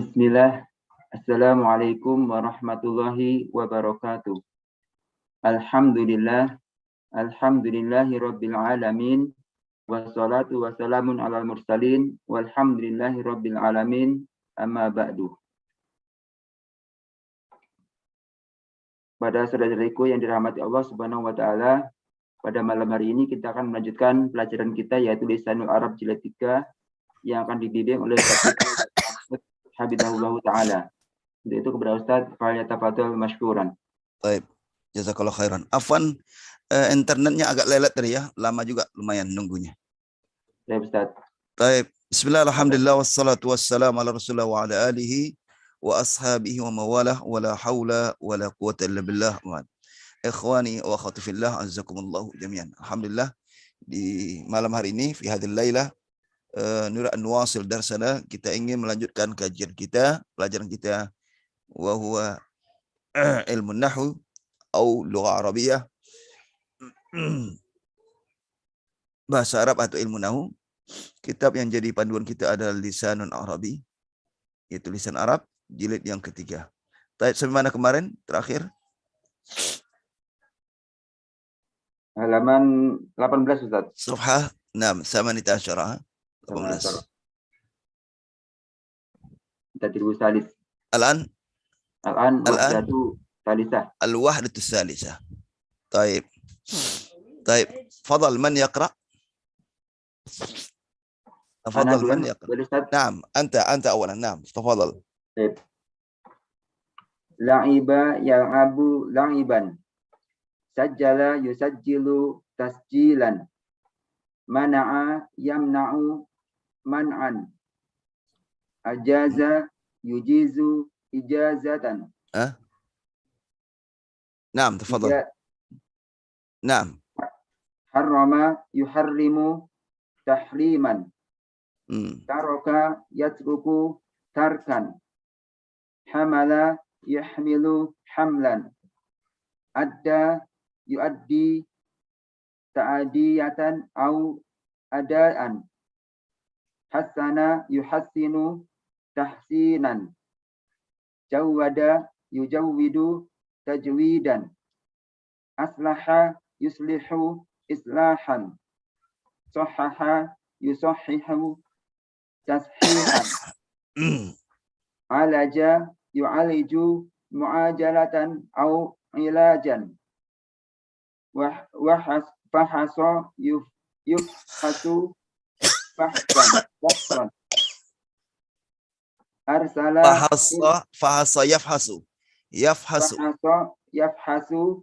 Bismillah. Assalamualaikum warahmatullahi wabarakatuh. Alhamdulillah. Alhamdulillahi rabbil alamin. Wassalatu wassalamun alal mursalin. Walhamdulillahi rabbil alamin. Amma ba'du. Pada saudara-saudariku yang dirahmati Allah Subhanahu wa taala, pada malam hari ini kita akan melanjutkan pelajaran kita yaitu Lisanul Arab jilid 3 yang akan dibimbing oleh Ustaz Habibullah taala. Untuk itu kepada Ustaz, falyatafadhal mashkuran. Baik, jazakallahu khairan. Afwan, internetnya agak lelet tadi ya, lama juga lumayan nunggunya. Baik Ustaz. Baik, bismillah, alhamdulillah, wassalatu wassalamu ala rasulillah wa ala alihi wa ashabihi wa mawalah wa la hawla wa la quwwata illa billah. Ikhwani wa akhwati fillah, azzakumullahu jami'an. Alhamdulillah, di malam hari ini, fi hadhil lailah, nuri'an nuwasil darsana, kita ingin melanjutkan kajian kita, pelajaran kita, wa huwa ilmu nahwu atau lugha Arabiyah, bahasa Arab atau ilmu nahwu. Kitab yang jadi panduan kita adalah Lisanun Arabi, yaitu lisan Arab jilid yang ketiga. Baik, sampai mana kemarin terakhir? Halaman 18 Ustaz. Safhah 6, 18. Tadribus salis. Al-an wahdatu salisah. Al-wahdatu salisah. Baik. Baik. Fadal, man yaqra? Tafadhal, man yaqra? Naam, anta awalan. Naam, tafadhal. La'iba yal'abu la'iban. Sajjala yusajjilu tasjilan. Mana'a yamna'u man'an. Ajaza yujizu ijazatan. Naam, tafadhal. Naam. Harrama yuharrimu tahriman. Taraka yatruku tarkan. Hamala yahmilu hamlan. Adda yuaddi ta'adiyatan au adaan. Hassana yuhassinu tahsinan. Jawwada yujawwidu tajwidan. Aslaha yuslihu islahan. Sahhaha yusahhihu tashihan. Alaja yu'aliju mu'ajalatan au ilajan. Fahasa yufhasu fahsan. Arsala fahasa yafhasu. Fahasa yafhasu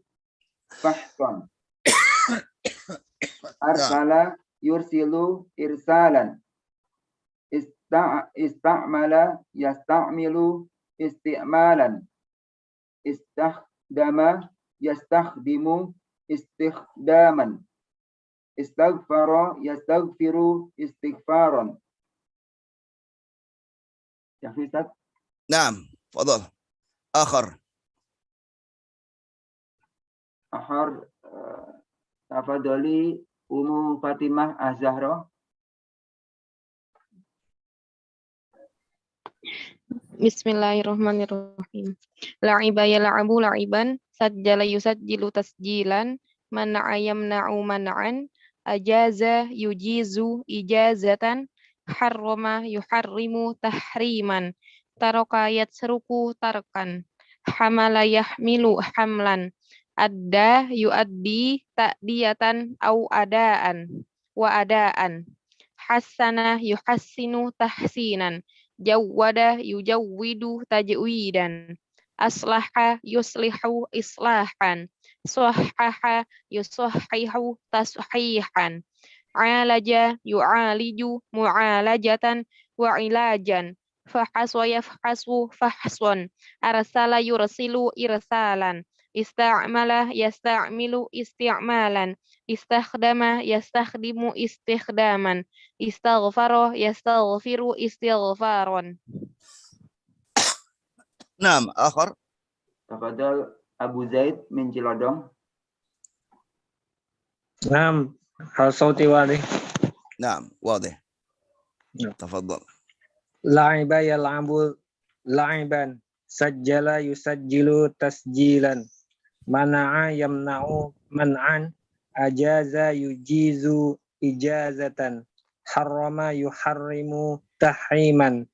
fahsan. Arsala yursilu irsalan. Ista'mala yasta'milu isti'malan. Istakhdama yastakhdimu istikhdaman. Istaghfara yastaghfiru istighfaran. Ya, Ustaz. Naam, fadhal. Akhar. Tafadhali Ummu Fatimah Az-Zahra. Bismillahirrahmanirrahim. La'iba yal'abu la'iban, sajjala yusajjilu tasjilan, man'a yamna'u man'an, ajaza yujizu ijazatan, harrama yuharrimu tahriman, taraka yatsruku tarkan, hamala yahmilu hamlan, adda yuaddi ta'diyatan au adaan wa adaan, hassana yuhassinu tahsinan, jawwada yujawwidu tajwidan, aslaha yuslihu islahan, sahhaha yusahhihu tashihan, alaja yu'aliju mu'alajatan wa ilajan, fahaswa yafhasu fahson, arsala yursilu irsalan, ista'mala yasta'milu isti'malan, istakhdama yastakhdimu istikhdaman, istaghfara yastaghfiru istighfaran. Naam, akhar. Tafadhal Abu Zaid min Cilodong. Naam, hal sauti wadih. Naam, wadih. Tafadhal. La'iba yal'abu la'iban, sajjala yusajjilu tasjilan, mana'a yamna'u man'an, ajaza yujizu ijazatan, harrama yuharrimu tahriman,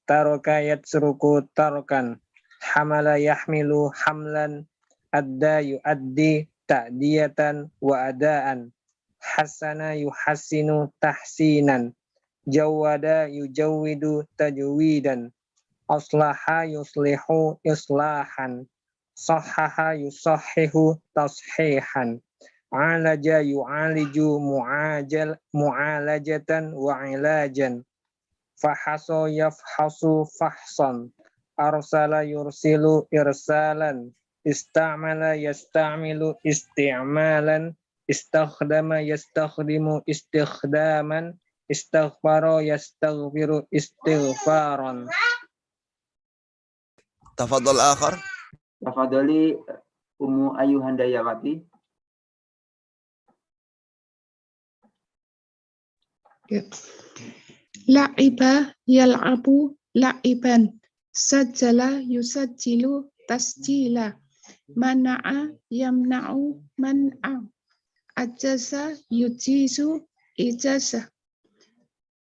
taraka yatruku tarkan, hamala yahmilu hamlan, adda yuaddi ta'diyatan wa adaan, hasana yuhassinu tahsinan, jawada yujawwidu tajwidan, aslaha yuslihu islahan, sahhaha yusahhihu tashihan, alaja yu'aliju mu'alajatan wa ilajan, fahaso yafhasu fahsan, arsala yursilu irsalan, istamala yastamilu isti'malan, istakhdama yastakhdimu istikhdaman, istaghfara yastaghfiru istighfaran. Tafadhal akhar. Tafadhali Ummu Ayu Handayawati. La'iba yal'abu la'iban, sajjala yusajjilu tasjila, mana'a yamna'u man'a, ajaza yujizu ijazah,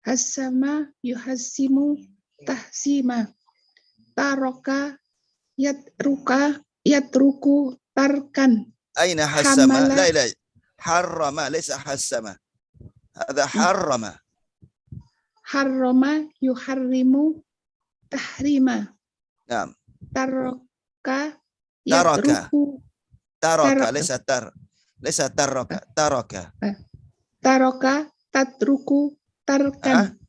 hassama yuhassimu tahsima, taraka yatruku tarkan, Aina hassama? hamala La, harrama, laysa hassama. Hadha harrama. harrama yuharrimu tahrima, Naam. taraka Taraka. yatruku Taraka, laysa taraka. Taraka. taraka tatruku tarkan,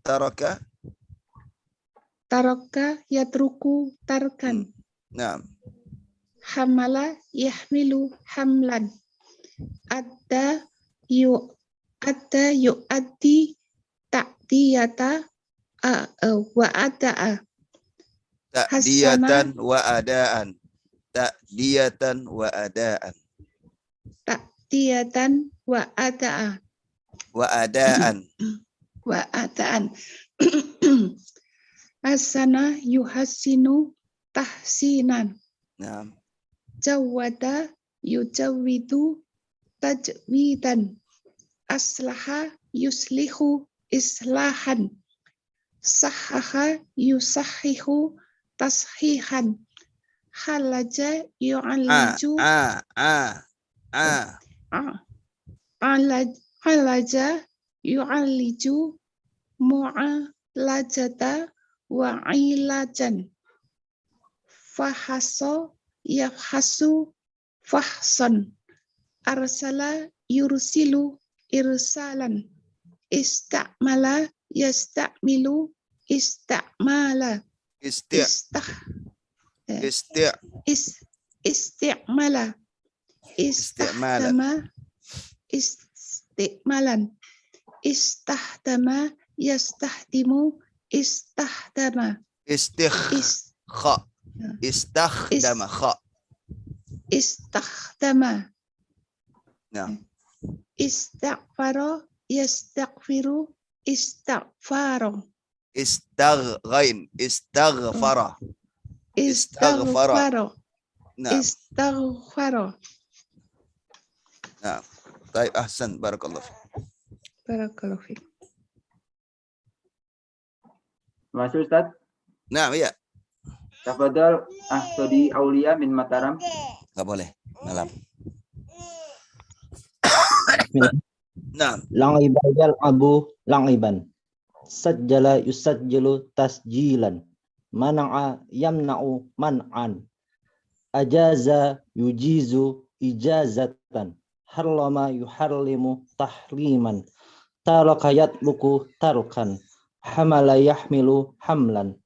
Taraka. taraka yatruku tarkan, Naam. hamala yahmilu hamlan, adda yu'addi ta'diyata wa ada'a, Ta'diyatan wa adaan. Ta'diyatan wa adaan. ta'diyatan wa ada'a Wa adaan. wa adaan. Hasana yuhassinu tahsinan, Naam. jawada yujawwidu tajwidan, aslaha yuslihu islahan, sahhaha yusahhihu tashihan, halaja yu'aliju halaja yu'aliju mu'alajata wa ilajan, fahaso yafhasu fahsan, arsala yursilu irsalan, istamala yastamilu istamala, istimala istakhdama istimalan, istahdama yastahdimu istahdama, Istakhdama kha. istakhdama, Naam. istaghfara yastaghfiru istaghfara, Istaghfara. istaghfara Naam. istaghfara. Naam. Baik, ahsan, barakallahu fiik. Barakallahu fiik. Masuk Ustaz. Naam, iya. Tafadhal Ahsodi Aulia min Mataram. Enggak boleh. Malam. Naam. La'iba yal'abu la'iban, sajjala yusajjilu tasjilan, mana'a yamna'u man'an, ajaza yujizu ijazatan, harrama yuharrimu tahriman, taraka yatruku tarkan, hamala yahmilu hamlan,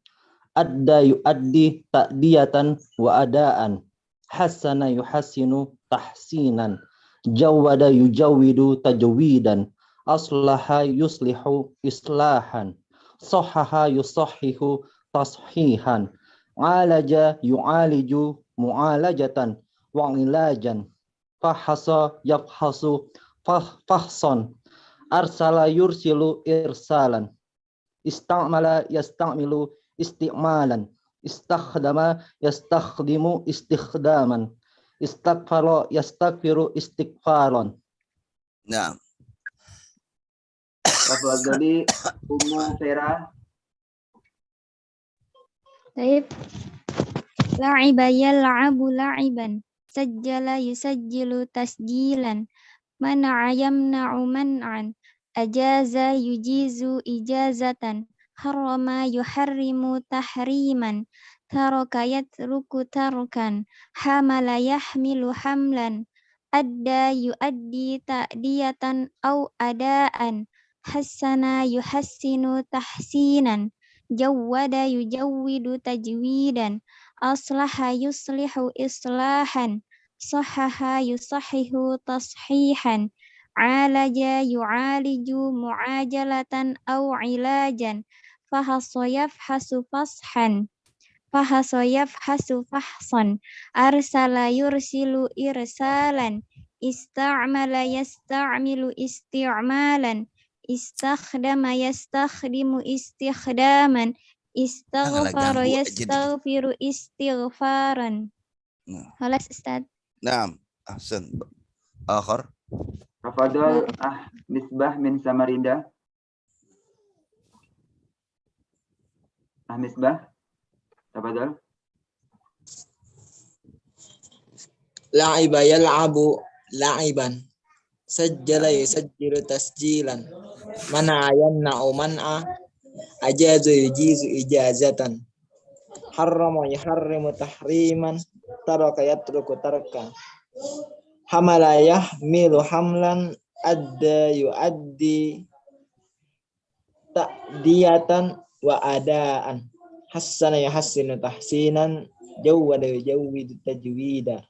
adda yuaddi ta'diyatan wa adaan, hasana yuhassinu tahsinan, jawada yujawwidu tajwidan, aslaha yuslihu islahan, sahhaha yusahhihu tashihan, alaja yu'aliju mu'alajatan wa ilajan, fahasa yafhasu fahsan, arsala yursilu irsalan, istamala yastamilu isti'malan, istakhdama yastakhdimu istikhdaman, istaghfara yastaghfiru istighfaran. Nah, Tafadhali Ummu Vera. طيب لعب يلعب لعبا سجل يسجل تسجيلا منع يمنع منعا أجاز يجيز إجازة حرم يحرم تحريما ترك يترك تركا حمل يحمل حملا أدى يؤدي تأدية أو أداء حسن يحسن تحسينا جود يجود تجويدا أصلح يصلح إصلاحا صحح يصحح تصحيحا عالج يعالج معاجلة أو علاجا فحص يفحص فصحا فحص يفحص فحصا أرسل يرسل إرسالا استعمل يستعمل استعمالا استخدم يستخدم استخداما استغفر ganggu aja nih. يستغفر استغفارا. Nah, خلاص أستاذ. Naam, ahsan. Akhar. Tafadhal Misbah min Samarinda. Misbah. Tafadhal. La'iba yal'abu la'iban. Sajjala yusajjilu tasjilan. Mana yamna'u man'a. Ajazu yujizu ijazatan. Harrama yuharrimu tahriman. Taraka yatruku tarka. Hamala yahmilu hamlan. Adda yuaddi ta'diyatan wa adaan. Hassana yuhassinu tahsinan. Jawwada yujawwidu tajwida.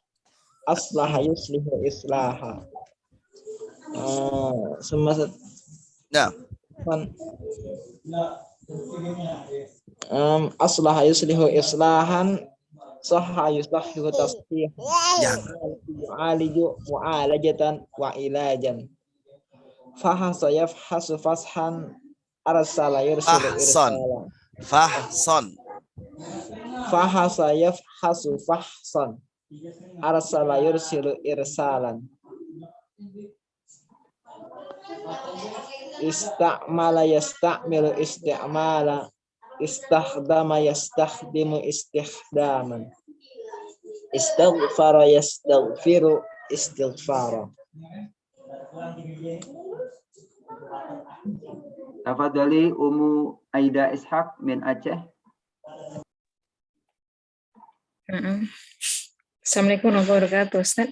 Aslaha yuslihu islaha. Nah, Aslaha yuslihu islahan. Sahha yuslihu tasfihan. Yu'aliju mu'alajatan wa ilajan. Fahasa yafhasu fashan. Arsala yursilu Fahsan. irsalan. Fahsan. Fahasa yafhasu fahsan. Arsala yursilu irsalan. Istamala yastamilu istimala. Istakhdama yastakhdimu istikhdaman. Istaghfara yastaghfiru istighfara. Tafadhali Ummu Aida Ishaq min Aceh. Assalamualaikum warahmatullahi wabarakatuh, Ustaz.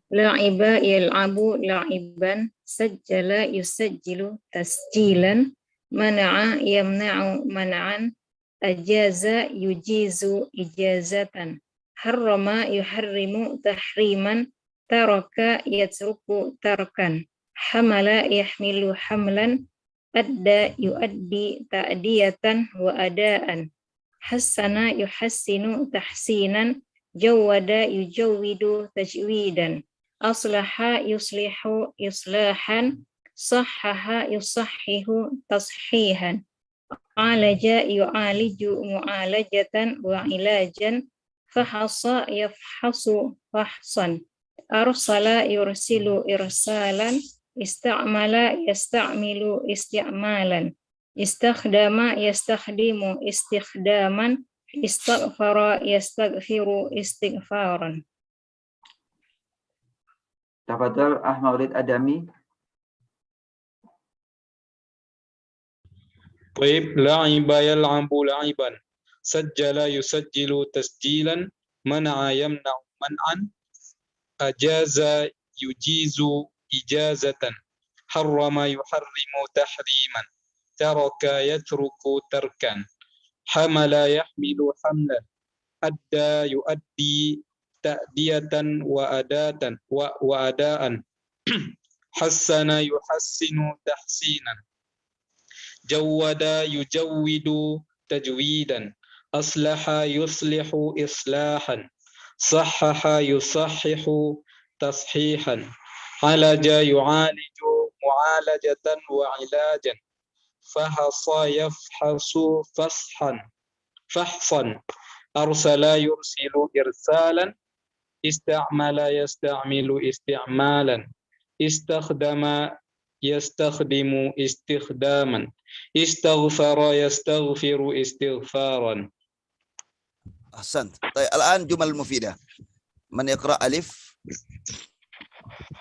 La'iba yal'abu la'iban, sajjala yusajjilu tasjilan, mana'a yamna'u man'an, ajaza yujizu ijazatan, harrama yuharrimu tahriman, taraka yatruku tarkan, hamala yahmilu hamlan, adda yuaddi ta'diyatan wa adaan, hassana yuhassinu tahsinan, jawwada yujawwidu tajwidan, aslaha yuslihu islahan, sahhaha yusahhihu tashihan, alaja yu'aliju mu'alajatan wa ilajan, fahasa yafhasu fahsan, arsala yursilu irsalan, ista'mala yasta'milu isti'malan, istakhdama yastakhdimu istikhdaman, istaghfara yastaghfiru istighfaran. Tafadhal Maulid Adami. طيب لعب يلعب لعبا سجل يسجل تسجيلا منع يمنع منعا أجاز يجيز إجازة حرم يحرم تحريما ترك يترك تركا حمل يحمل حملا أدى يؤدي تأدية وأداء حسن يحسن تحسينا جود يجود تجويدا أصلح يصلح إصلاحا صحح يصحح تصحيحا عالج يعالج معالجة وعلاجا fahasa yafhasu fahsan arsala yursilu irsalan ista'mala yasta'milu isti'malan istakhdama yastakhdimu istikhdaman istaghfara yastaghfiru istighfaran. Ahsant. Baik, الآن جمل مفيدة. من يقرأ ألف؟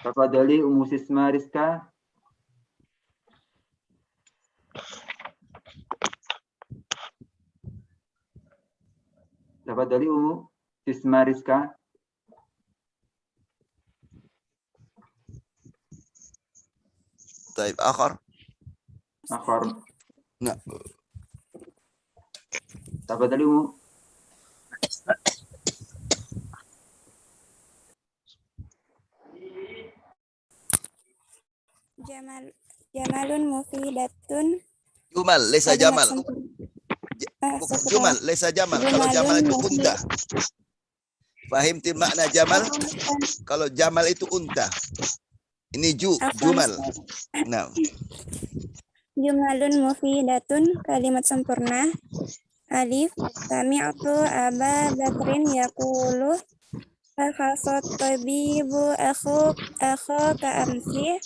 Tafadhali Ummu Sisma Rizka. Tafadhali Ummu Sisma Rizka. طيب آخر. نعم. Tafadhali Ummu. Jamalun mufidatun. Jumal, lesa jamal. Bukan jumal, lesa jamal. Kalau jamal itu unta. Fahimti makna jamal? Kalau jamal itu unta. Ini jumal. Nah. Jumalun mufidatun, kalimat sempurna. Alif, sami'tu Aba Bakrin yaqulu fakhasat tabibu akhaka amsi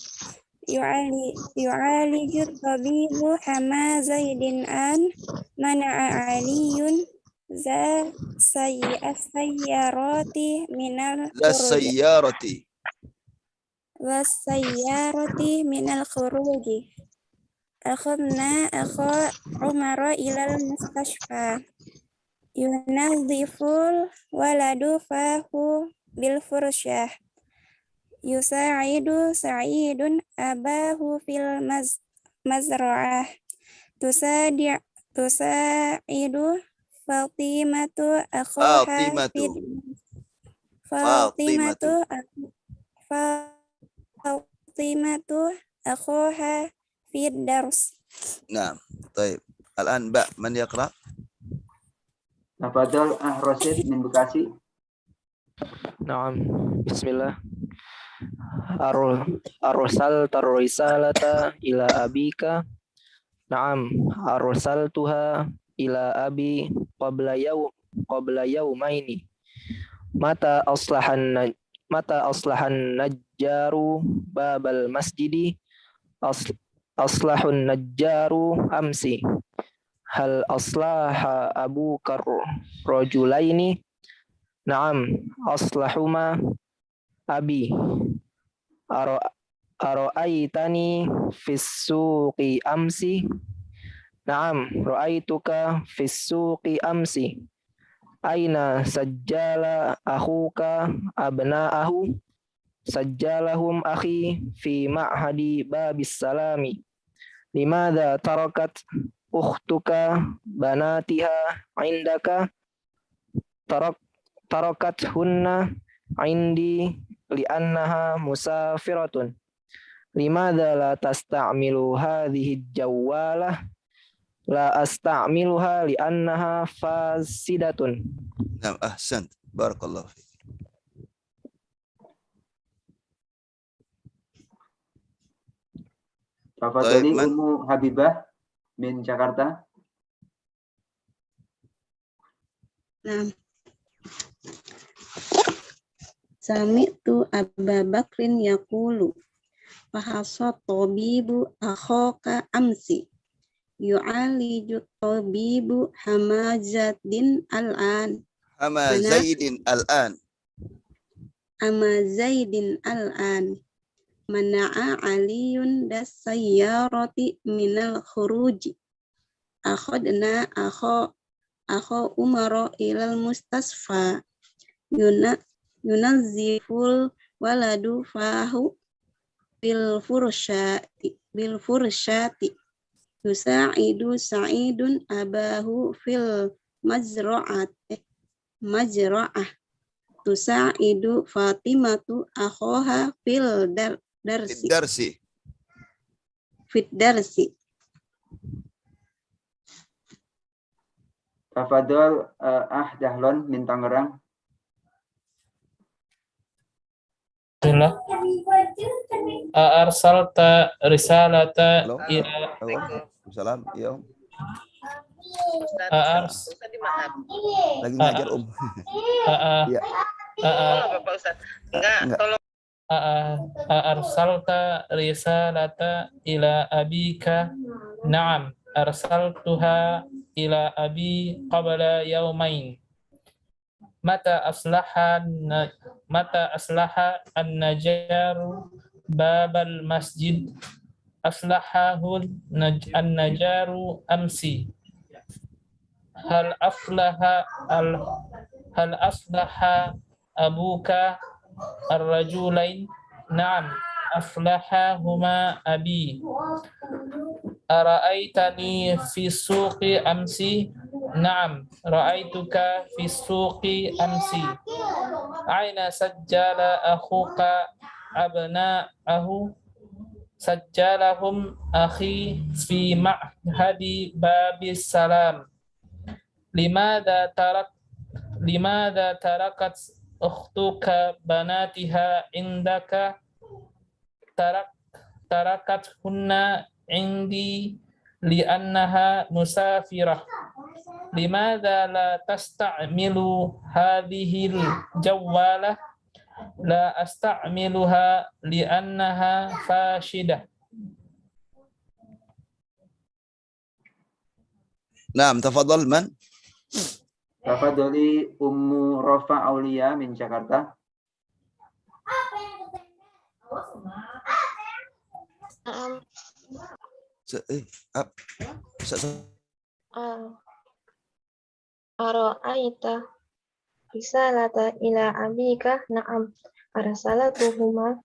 yu'aliju tabibu hama zaidin an mana'a aliyun za sayyarati minal sayyarati minal khuruji akhadna akha Umara ilal mustashfa yunadhiful waladu fahu bil fursyah yusa'idu sa'idun abahu fil mazra'ah tusa'idu Fatimatu akhoha Fatimatu akhoha fid dars. Nah, baik. Al-an ba man yaqra? Tafadhal Rasid min Bekasi. Naam. Bismillah. Arsal risalata ila abika. Naam, arsaltuha ila abi qabla yawmaini. Mata aslahan najjaru babal masjidi aslahun najjaru amsi. Hal aslaha abuka rajulaini? Naam, aslahuma abi. Ara'aitani fis suqi amsi? Naam, ra'aituka fis suqi amsi. Aina sajjala akhuka abna'ahu? Sajjalahum akhi fi ma'hadi babis salami. Limadha tarakat ukhtuka banatiha indaka? Tarakat hunna indi li'annaha musafiratun. Limadha la tasta'milu hadhihi jawwalah? La asta'miluha li'annaha fasidatun. Naam, ahsant. Barakallahu fiik. Tafadhali Ummu Habibah min Jakarta. Nah. Sami'tu Aba Bakrin yaqulu fahasat tabibu akhaka amsi yu'aliju tabibu hamazaidin al'an mana'a aliyun das sayyarati minal khuruji akhadna akha Umara ilal mustasfa yunazziful waladu fahu bil fursyati yusa'idu sa'idun abahu fil mazra'ah tusa'idu Fatimatu akhoha fil darsi. Tafadhal Dahlon min Tangerang. Arsalta risalata Halo? ila Salam. Iya, Om. Lagi ngajar, ngajar, Om. Iya. Bapak Ustaz. Enggak, tolong. Arsalta risalata ila abika. Naam, arsaltuha ila abi qabla yaumain. Mata aslaha an-najaru babal masjid. Aslahahu an-najaru amsi. Hal aslaha abuka ar-rajulain. Naam, aflahahuma abi. Ara'aitani fi suqi amsi. Naam, ra'aituka fi suqi amsi. Aina sajjala akhuka abna'ahu. Sajjalahum akhi fi ma'hadi babis salam. Limada tarakat ukhtuka banatiha indaka. Tarakat hunna indi li'annaha musafirah. Limada la tasta'milu hadhil jawwalah. La asta'miluha li'annaha fashidah. Naam, tafadhal man? Tafadhali Ummu Rafa Aulia min Jakarta. Ara'aita risalata ila abika. Na'am, arsalatuhuma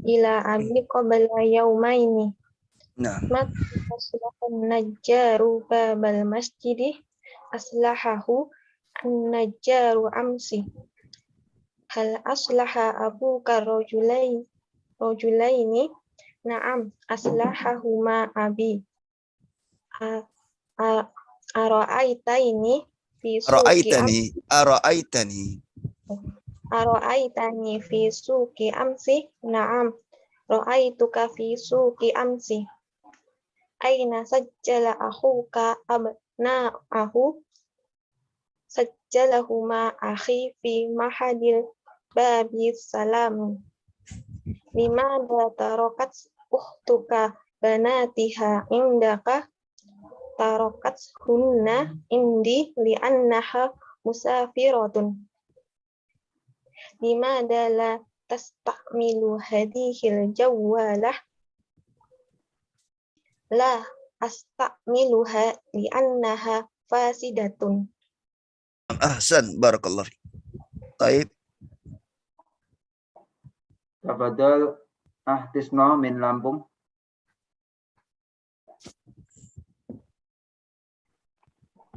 ila abi qabla yaumaini. Mata aslahan najjaru babal masjidi. Aslahahu an-najjaru amsi. Hal aslaha abuka rajulaini. Na'am, aslahahuma abi. Ara'aitani fi suqi Ara'aitani fi suqi amsi. Na'am, ra'aituka fi suqi amsi. Aina sajjala akhuka abna'ahu. Sajjalahuma akhi fi mahadil babi salam. Limada tarakat ukhtuka banatiha indaka. Tarakat hunna indi li'annaha musafiratun. Limada la tasta'milu hadhil jawwalah. La asta'miluha li'annaha fasidatun. Ahsan, barakallah. Taib. Tafadhal Tisno min Lampung.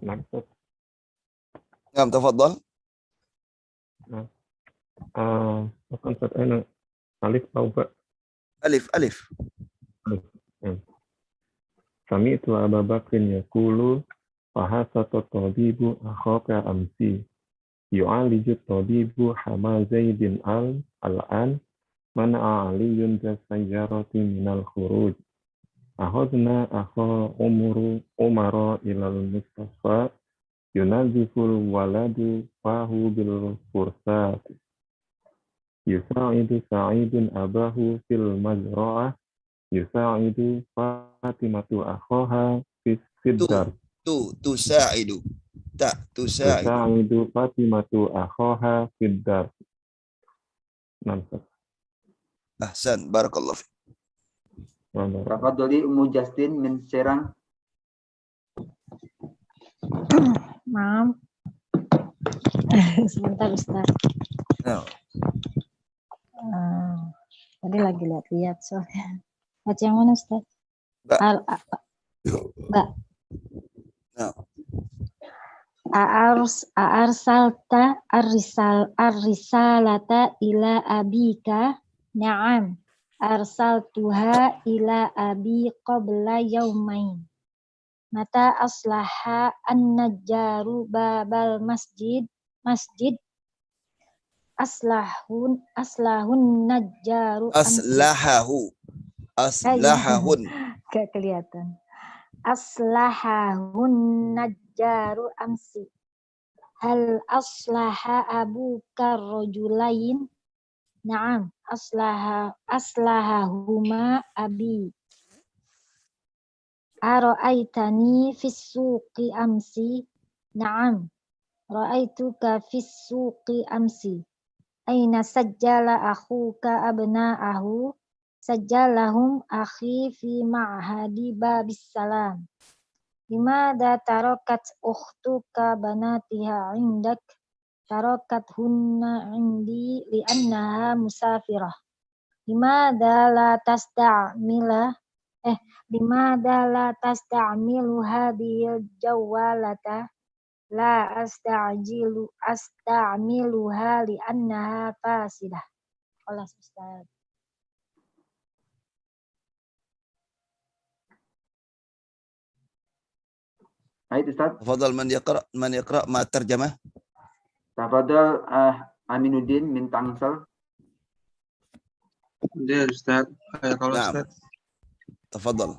Naam, tafadhal. Alif tahu Pak? Alif. Sami'tu Abu Bakrin yaqulu fahasata tabibu akhaka amsi. Yu'aliju tabibu hama Zaidin al-an mana aliyun jasayarati minal khuruj. Ahodna akha umara ilal mustafa yunaziful waladu fahu bil fursat. Yusa'idu Sa'idun abahu fil mazra'ah. Yusa'idu Fatimatu akhaha fid dar. Tusa'idu. Tusa'idu Fatimatu akhaha fid dar. Ahsan, barakallah. Tafadhali Ummu Justin min Serang. Maaf. Sebentar Ustaz. Tadi lagi lihat soalnya. Baca yang mana Ustaz? Mbak. Arsalta ar-risalata ila abika. Na'am. Arsaltuha ila abi qabla yaumain. Mata aslaha an-najjaru babal masjid. aslahun najjaru aslahahun gak kelihatan. Aslahahun najjaru amsi. Hal aslaha abuka rajulain? Naam, aslahahuma abi. Ara'aitani fis suqi amsi? Naam, ra'aituka fis suqi amsi. Aina sajjala akhuka abna'ahu? Sajjalahum akhi fi ma'hadi babis salam. Limada tarakat ukhtuka banatiha indak? Tarakat hunna indi li'annaha musafirah. Limada la tasta'milu hadhil jawalata? La asta'miluha li'annaha fasidah. Allah Ustaz. Baik Ustaz. Tafadhal man yaqra ma tarjamah. Tafadhal Aminuddin min Tangsel. Ya Ustaz. Kalau Naam. Ustaz. Tafadhal.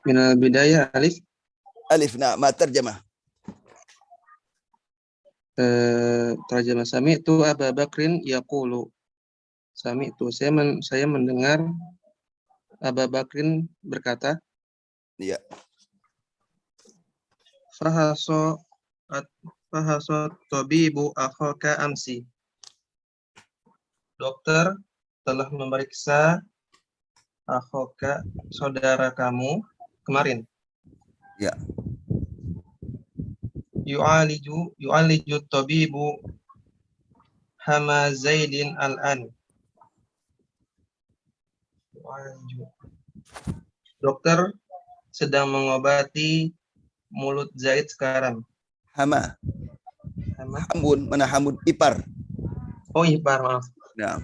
Min al-bidayah alif. Alif, nah, ma tarjamah. Terjemah sami'tu Abu Bakrin yaqulu. Sami'tu, saya mendengar Abu Bakrin berkata. Iya. Fahaso tabibu akhaka amsi. Dokter telah memeriksa akhaka, saudara kamu, kemarin. Ya. Yu'aliju tabibu Hama Zaidin al-an. Dokter sedang mengobati mulut Zaid sekarang. Hama. Hamun, mana hamun? Ipar. Oh, ipar, maaf. Ya.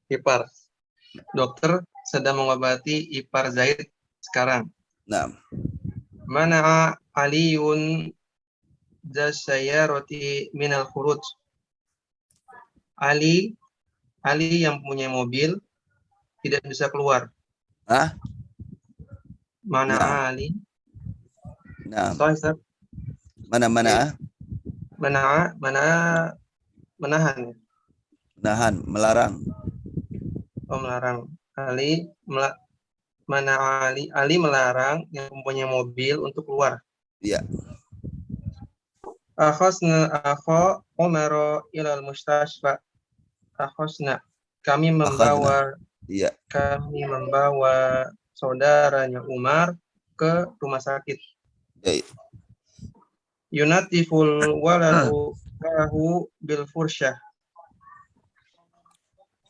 Ipar. Dokter sedang mengobati ipar Zaid sekarang. Nah. Mana Aliun Zasyarati minal khuruj. Ali yang punya mobil tidak bisa keluar. Hah? Mana nah. Ali? Nah. Sorry, Ustaz. Mana? Menahan. Menahan, melarang. Oh, melarang. Ali melarang yang mempunyai mobil untuk keluar. Iya. Akhosna akho Umar ilal mustashfa. Akhosna, kami membawa saudaranya Umar ke rumah sakit. Yunatiful waladu lahu bil fursyah.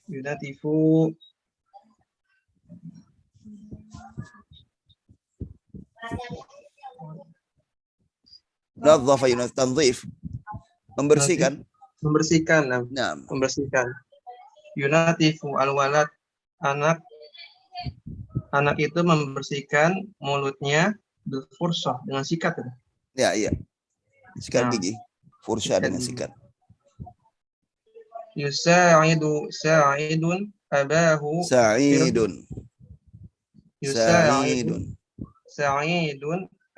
Yunatifu Nadhafa tanzif. Membersihkan. Membersihkan. Yunatifu al-walad, anak itu membersihkan mulutnya bil fursah, dengan sikat. Ya, iya. Sikat gigi. Fursah dengan sikat. Sa'idun abahu. Sa'idun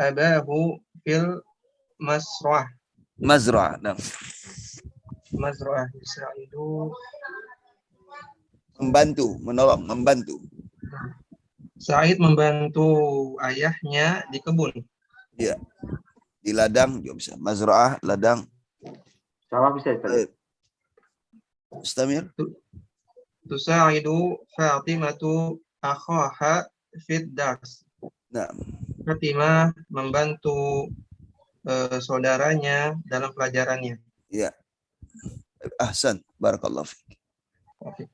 abahu fil mazra'ah. Nah. Mazra'ah Sa'idu. Membantu. Sa'id membantu ayahnya di kebun. Iya. Di ladang juga bisa. Mazra'ah, ladang. Sama bisa, Ustaz. Mustamir. Tusa'idu Fatimatu akhaha fid dars. Nah. Fatimah membantu saudaranya dalam pelajarannya. Iya. Ahsan, barakallahu fiik.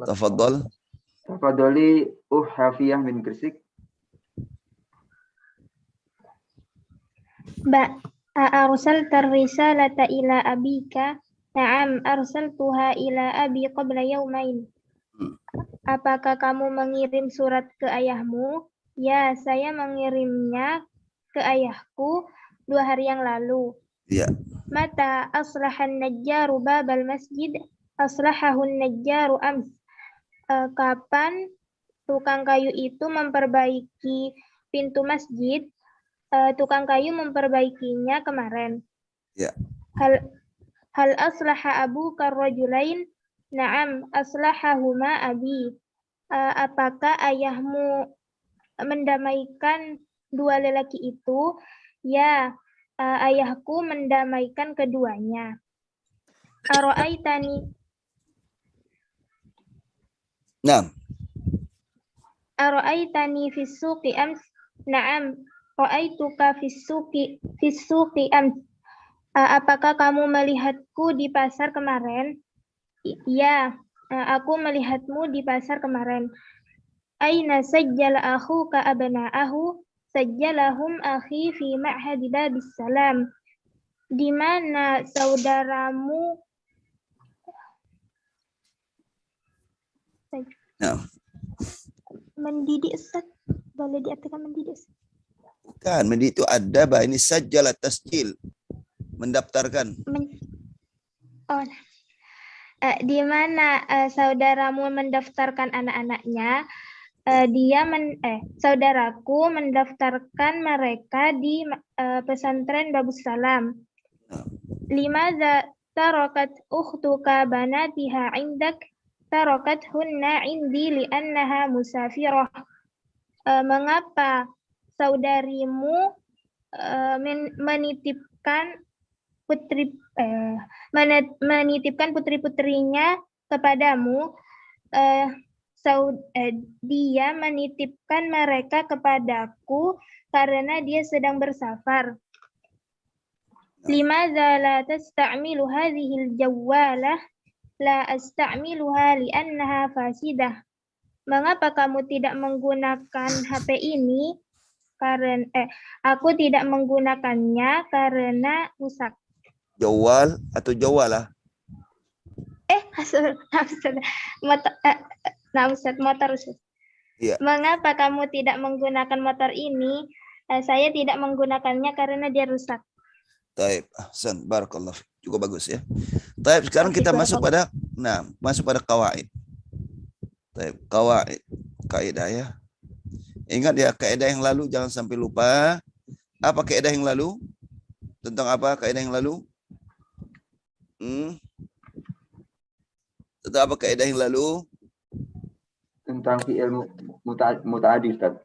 Tafadhal. Tafadhali Hafiyah bin Gresik. Arsalta risalata ila abika? Na'am, arsaltuha ila abi qabla yawmain. Apakah kamu mengirim surat ke ayahmu? Ya, saya mengirimnya ke ayahku 2 hari yang lalu. Iya. Mata aslahan najjaru babal masjid? aslahahun najjaru ams. Kapan tukang kayu itu memperbaiki pintu masjid? Tukang kayu memperbaikinya kemarin. Ya. Hal aslaha abuka rajulain? Na'am, aslahahuma abi. Apakah ayahmu mendamaikan dua lelaki itu? Ya, ayahku mendamaikan keduanya. Aro'aitani. Naam. Aro'aitani fis suqi ams? Na'am, ra'aituka fis suqi ams. Apakah kamu melihatku di pasar kemarin? Ya, aku melihatmu di pasar kemarin. Aina sajjala akhuka abna'ahu? Sajjalahum akhi fi ma'hadi babis salam. Di mana saudaramu mendidik, Ustaz? Boleh diartikan mendidik? Bukan, mendidik itu ada, ini sajjala tasjil. Mendaftarkan. Di mana saudaramu mendaftarkan anak-anaknya? Saudaraku mendaftarkan mereka di pesantren Babus Salam. Limadza tarakat ukhtuka banatiha indak? Tarakat hunna indi li'annaha musafirah. Mengapa saudarimu menitipkan putri-putrinya kepadamu? Dia menitipkan mereka kepadaku karena dia sedang bersafar. Limadza la tasta'milu hadhil jawwalah? La asta'miluha li'annaha fasidah. Mengapa kamu tidak menggunakan HP ini? Aku tidak menggunakannya karena rusak. Jawal atau jawalah? Motor. Ya. Mengapa kamu tidak menggunakan motor ini? Saya tidak menggunakannya karena dia rusak. Taib, ahsan, barakallah. Juga bagus ya. Taib, sekarang kita masuk pada qawaid. Taib, qawaid, kaidah ya. Ingat ya, kaidah yang lalu jangan sampai lupa. Apa kaidah yang lalu? Tentang apa kaidah yang lalu? Tentang apa kaidah yang lalu? Tentang fi'il muta'addi, Ustaz.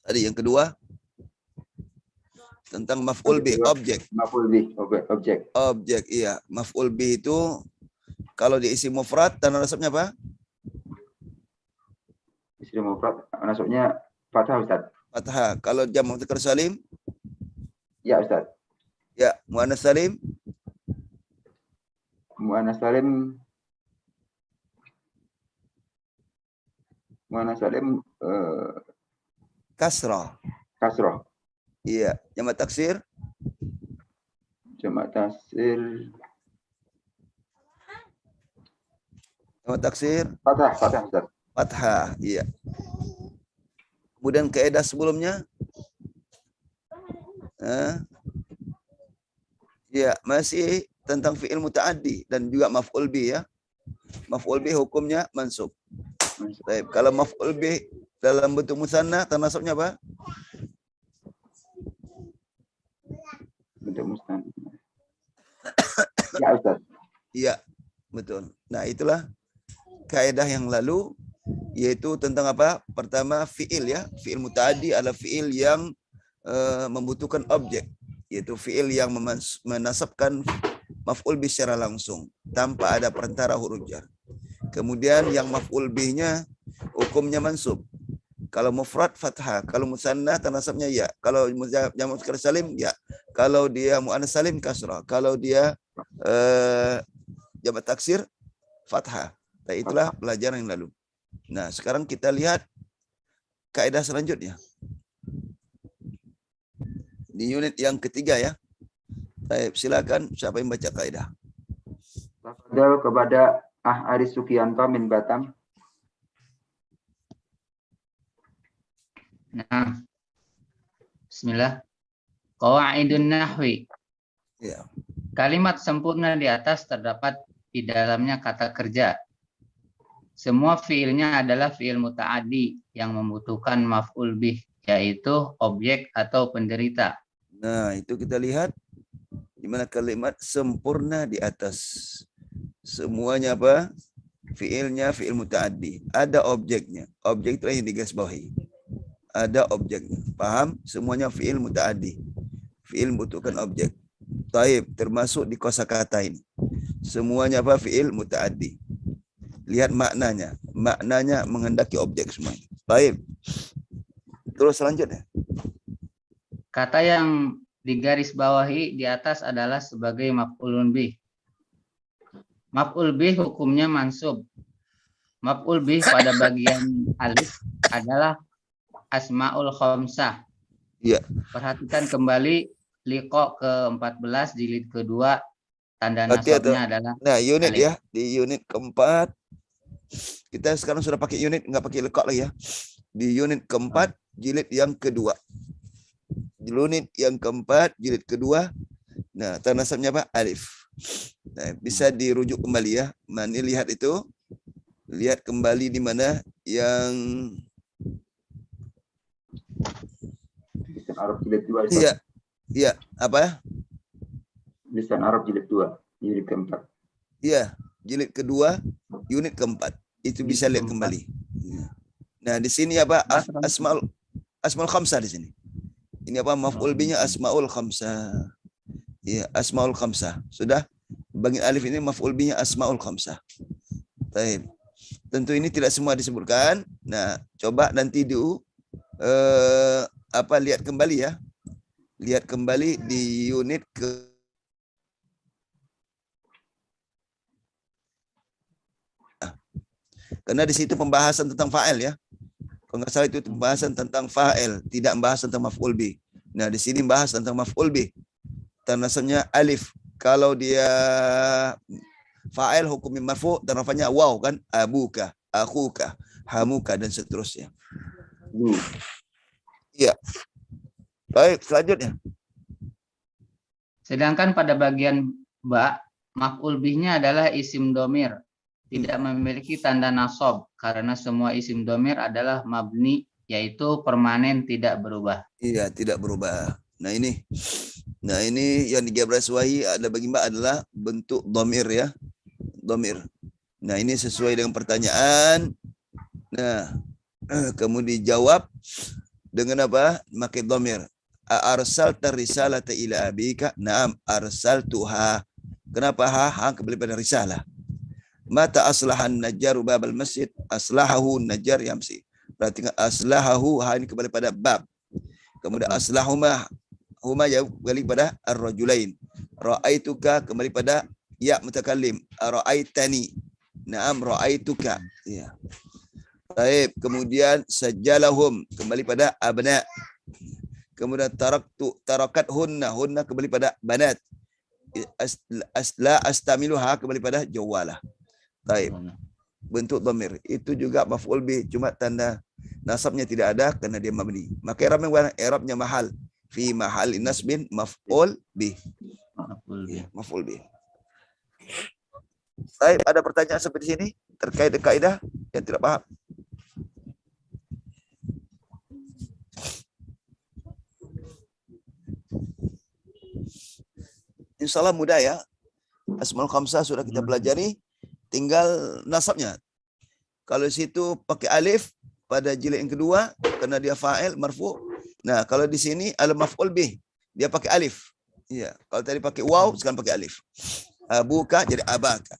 Tadi yang kedua? Tentang maf'ul bih, objek. Maf'ul bih, objek. Objek, iya. Maf'ul bih itu kalau diisi mufrad, tanda nasabnya apa? Isi mufrad, nasabnya fathah, Ustaz. Fathah. Kalau jamak mudzakkar salim? Ya, Ustaz. Ya, muannats salim? Muannats salim kasrah. Kasrah. Iya, jamak taksir? Jamak taksir. Jamak taksir? Fathah, Ustaz. Fathah, iya. Kemudian kaidah sebelumnya? Ya, masih tentang fi'il muta'addi dan juga maf'ul bih ya. Maf'ul bih hukumnya mansub. Baik, kalau maf'ul bih dalam bentuk musanna, tanda nasabnya apa? Bentuk musanna. Ya, Ustaz. Iya, betul. Nah, itulah kaidah yang lalu, yaitu tentang apa? Pertama, fi'il ya. Fi'il muta'addi adalah fi'il yang membutuhkan objek, yaitu fi'il yang menasabkan maf'ul bih secara langsung tanpa ada perantara huruf jar. Kemudian yang maf'ul bihnya hukumnya mansub. Kalau mufrad fathah, kalau musanna tanasabnya ya. Kalau jamak mudzakkar salim ya. Kalau dia muannats salim kasrah. Kalau dia jamak taksir fathah. Nah, itulah pelajaran yang lalu. Nah, sekarang kita lihat kaidah selanjutnya. Di unit yang ketiga ya. Baik, silakan siapa yang baca kaidah. Tafadhal kepada Aris Sukianto min Batam. Nah, bismillah. Qawaidun nahwi. Ya. Kalimat sempurna di atas terdapat di dalamnya kata kerja. Semua fiilnya adalah fiil muta'addi yang membutuhkan maf'ul bih, yaitu objek atau penderita. Nah, itu kita lihat di mana kalimat sempurna di atas. Semuanya apa? Fiilnya fiil muta'addi. Ada objeknya. Objek itu yang digarisbawahi. Ada objeknya. Paham? Semuanya fiil muta'addi. Fiil membutuhkan objek. Taib, termasuk di kosakata ini. Semuanya apa? Fiil muta'addi. Lihat maknanya. Maknanya menghendaki objek semuanya. Taib. Terus selanjutnya. Kata yang digarisbawahi di atas adalah sebagai maf'ulun bih. Maf'ul bih hukumnya mansub. Maf'ul bih pada bagian alif adalah asmaul khamsah. Iya. Perhatikan kembali liqa ke-14 jilid kedua, tanda nasabnya adalah nah unit alif. Ya, di unit keempat kita sekarang sudah pakai unit, nggak pakai liqa lagi ya. Di unit keempat jilid yang kedua. Unit yang keempat jilid kedua. Nah, tanda nasabnya apa? Alif. Nah, bisa dirujuk kembali ya. Mana lihat itu? Lihat kembali di mana yang Lisan Arab jilid 2. Iya. Iya, apa? Lisan Arab jilid 2, jilid keempat. Iya, jilid kedua, unit keempat. Itu bisa lihat kembali. Nah, di sini apa? Asmaul khamsah di sini. Ini apa? Maf'ul bihnya asmaul khamsah. Iya, asmaul khamsah. Sudah? Bagian alif ini maf'ul bihnya asmaul khamsah. Baik. Tentu ini tidak semua disebutkan. Nah, coba nanti lihat kembali ya. Lihat kembali di unit ke karena di situ pembahasan tentang fa'il ya. Kalau nggak salah itu pembahasan tentang fa'il, tidak membahas tentang maf'ul bih. Nah, di sini bahas tentang maf'ul bih. Tanda nasabnya alif. Kalau dia fa'il hukumnya marfu, dan rafanya waw kan? Abuka, akhuka, hamuka dan seterusnya. Iya. Baik, selanjutnya. Sedangkan pada bagian ba, maf'ul bihnya adalah isim domir. Tidak memiliki tanda nasab karena semua isim domir adalah mabni, yaitu permanen tidak berubah. Iya, tidak berubah. Nah ini yang digarisbawahi ada bagi mbak adalah bentuk domir ya, domir. Nah ini sesuai dengan pertanyaan. Nah kemudian dijawab dengan apa? Pakai domir. Arsalta risalata ila abika? Naam, arsaltuha. Kenapa ha kembali pada risalah? Mata aslahan najjaru babal masjid, aslahahu najjar yamsi. Berarti aslahahu ha ini kembali pada bab. Kemudian aslahuma huma ya kembali pada ar-rajulain. Ra'aituka kembali pada ya mutakallim. Ra'aitani. Naam ra'aituka. Ya. Baik, kemudian sajjalahum kembali pada abna. Kemudian tarakathunna kembali pada banat. Asla astamiluha kembali pada jawalah. Baik. Bentuk dhamir itu juga maf'ul bih, cuma tanda nasabnya tidak ada karena dia mabni. Maka i'rabnya mahal fi mahal nasbin maf'ul bih. Maf'ul bih. Baik, ada pertanyaan seperti sini terkait dengan kaidah yang tidak paham? Insyaallah mudah ya. Asmaul khamsah sudah kita pelajari. Tinggal nasabnya. Kalau situ pakai alif pada jilid yang kedua karena dia fa'il marfu. Nah, kalau di sini ada maf'ul bih, dia pakai alif. Iya, kalau tadi pakai waw sekarang pakai alif. Abuka jadi abaka.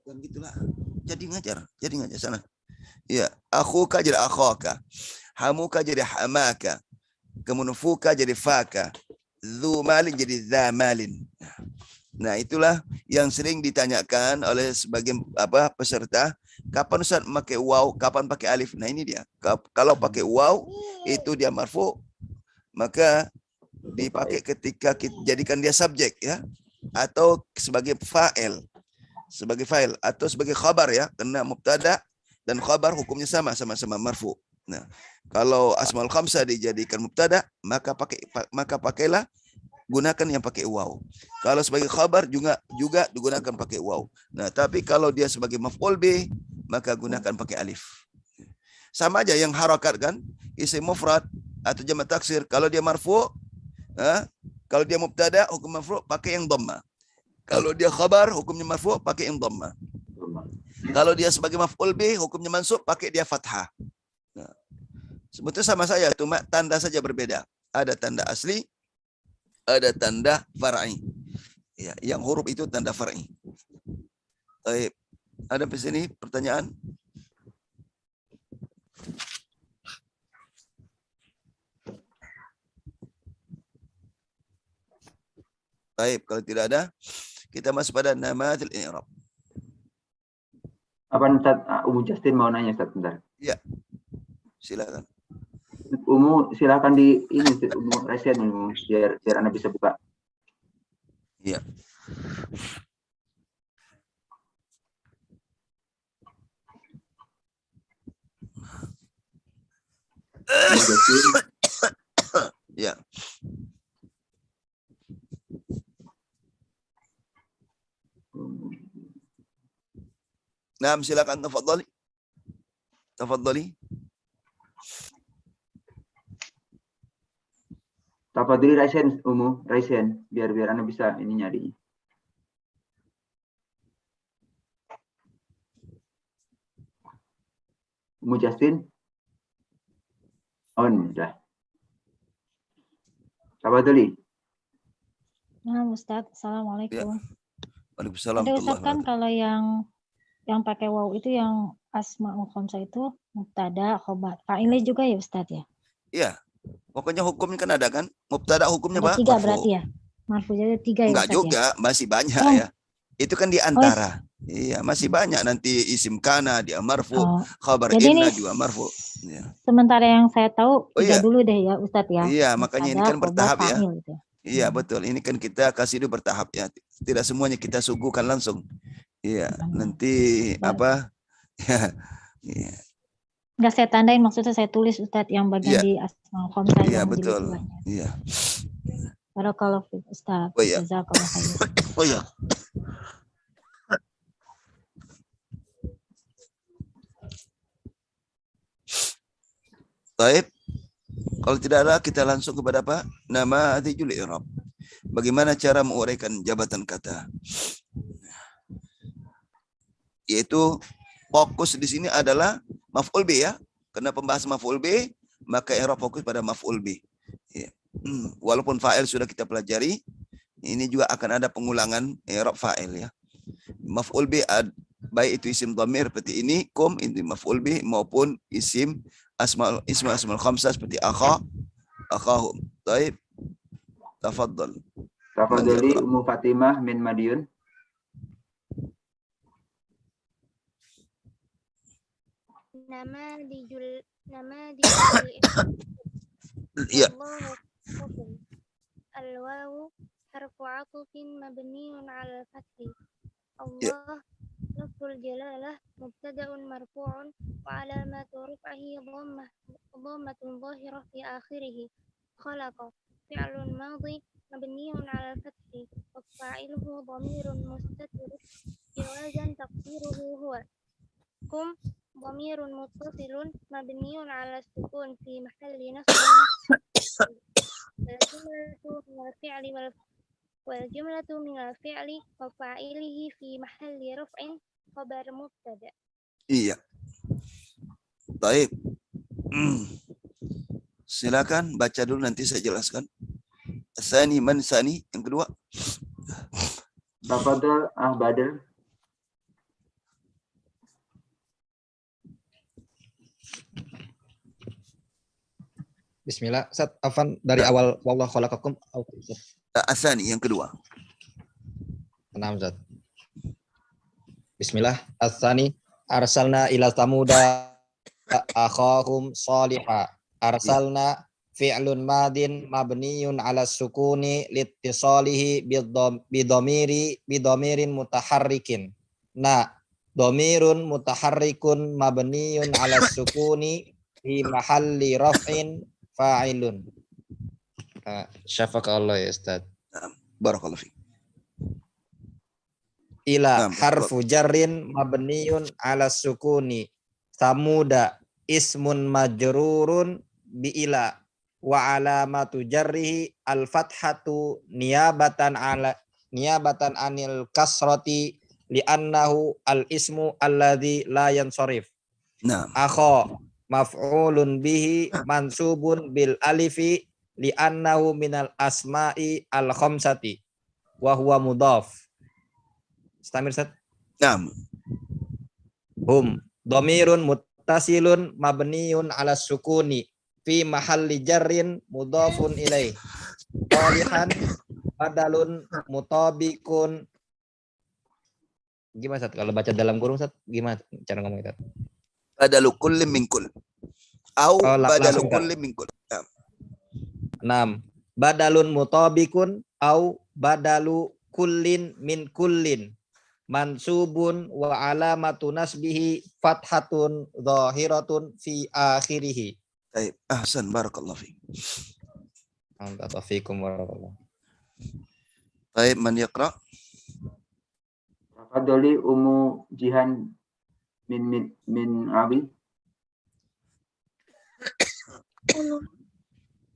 Dan gitulah. Jadi ngajar sana. Iya, akhuka jadi akhaka. Hamuka jadi hamaka. Kemudian fuka jadi faka. Dzu malin jadi dza malin. Nah, itulah yang sering ditanyakan oleh sebagian peserta, kapan Ustaz pakai waw, kapan pakai alif. Nah, ini dia. Kalau pakai waw itu dia marfu, maka dipakai ketika kita jadikan dia subjek ya, atau sebagai fa'il. Sebagai fa'il atau sebagai khabar ya, karena mubtada dan khabar hukumnya sama-sama marfu. Nah, kalau asmaul khamsah dijadikan mubtada, maka pakailah gunakan yang pakai waw. Kalau sebagai khabar juga digunakan pakai waw. Nah, tapi kalau dia sebagai maf'ul bih, maka gunakan pakai alif. Sama aja yang harakat kan, isim mufrad atau jamak taksir. Kalau dia marfu, kalau dia mubtada hukum marfu pakai yang dhamma. Kalau dia khabar hukumnya marfu pakai yang dhamma. Kalau dia sebagai maf'ul bih hukumnya mansub pakai dia fathah. Nah, sebetulnya sama saja, cuma tanda saja berbeda. Ada tanda asli, ada tanda far'i. Ya, yang huruf itu tanda far'i. Baik. Ada di sini pertanyaan? Baik, kalau tidak ada, kita masuk pada namatil i'rab. Apa Ustaz, Umu Justin mau nanya Ustaz bentar. Ya. Silakan. Umu silakan di ini Umu resen Umu biar Anda bisa buka. Iya. Ya. Nah, silakan tafadhali. Tafadhali. Tafadhali Raisen Umu, Raisen biar Anda bisa ini nyari. Umu Justin. On dah. Tafadhali. Nah, Ustaz, Assalamualaikum. Waalaikumsalam. Ada Ustaz kan kalau yang pakai waw itu yang asmaul khamsah itu mubtada, khobar. Fa'ilnya juga ya Ustaz ya? Iya. Pokoknya hukumnya kan ada kan? Mubtada hukumnya Ada 3 berarti ya? Marfu jadi 3 ya Enggak Ustaz juga, ya? masih banyak ya. Itu kan di antara. Iya, masih banyak nanti isim kana dia marfu, khabar inna juga marfu. Ya. Sementara yang saya tahu 3 dulu deh ya Ustaz ya. Iya, makanya ini kan bertahap ya. Gitu. Iya, betul. Ini kan kita kasih dulu bertahap ya. Tidak semuanya kita suguhkan langsung. Iya, nanti apa? Ya. Enggak saya tandain, maksudnya saya tulis Ustaz yang bagian di asmaul khamsah. Iya, betul. Iya. Barakallahu fiik Ustaz. Oh iya. Jazakallahu khairan. Oh iya. Baik. Kalau tidak ada, kita langsung kepada apa? Nama atijul i'rab. Bagaimana cara menguraikan jabatan kata? Yaitu fokus di sini adalah maf'ul bih ya. Karena pembahasan maf'ul bih, maka i'rab fokus pada maf'ul bih. Ya. Walaupun fa'il sudah kita pelajari, ini juga akan ada pengulangan i'rab fa'il ya. Maf'ul bih baik itu isim dhamir seperti ini, kum ini maf'ul bih maupun isim asmaul khamsah seperti akhahum. Baik. Tafadhal. Tafadhali Ummu Fatimah min Madiun. Nama dijul Iya. Al-wawu harfu 'athfin mabniun 'ala al-fathi. Allah lafzul jalalah mubtada'un marfu'un wa 'alamatu raf'ihi dhammatun dhahirah fi akhirih. Khalaqa fi'lun madhi mabniun 'ala al-fathi wa fa'iluhu dhamirun mustatir jawazan taqdiruhu huwa. Kum dhamirun muttasilun mabniun 'ala sukun fi mahalli nasbin. والجملة من الفعل وفاعله في محل رفع خبر مبتدأ. Iya. Baik. Silakan baca dulu nanti saya jelaskan. Sani man sani yang kedua. Tafadhal Badr. Bismillah. Ustaz, Afan dari awal wallahu khalaqakum. Asani yang kedua. Enam Ustaz. Bismillah. Asani arsalna ila samuda akhahum salihah. Arsalna fi'lun madin mabniyun ala sukuni litisalihi bidhamirin mutaharrikin. Na dhamirun mutaharrikun mabniyun ala sukuni fi mahalli raf'in fa'ilun. Syafakallah ya Ustaz. Barakallahu fiik. Ila harfu jarrin mabniun ala sukuni. Samuda ismun majrurun bi ila wa alamatu jarrihi al fathatu niyabatan anil kasrati li'annahu al ismu alladhi la yansarif. Naam. Akha maf'ulun bihi mansubun bil alifi li'annahu minal asma'i al khamsati wa huwa mudhaf. Istamir Ustaz. Naam. Hum dhamirun muttasilun mabniun ala sukuni fi mahalli jarrin mudhafun ilaih. Qalihan badalun mutabikun. Gimana Ustaz kalau baca dalam kurung Ustaz? Gimana cara ngomong itu? Badalu kullin min kull. Au badalu kullin min kull. Naam. Badalun mutabikun au badalu kullin min kullin. Mansubun wa alamatu nasbihi fathatun zahiratun fi akhirih. Baik, ahsan, barakallahu fiik. Fiikum warahmatullahi. Baik, man yaqra? Tafadhali Ummu Jihan min Abi.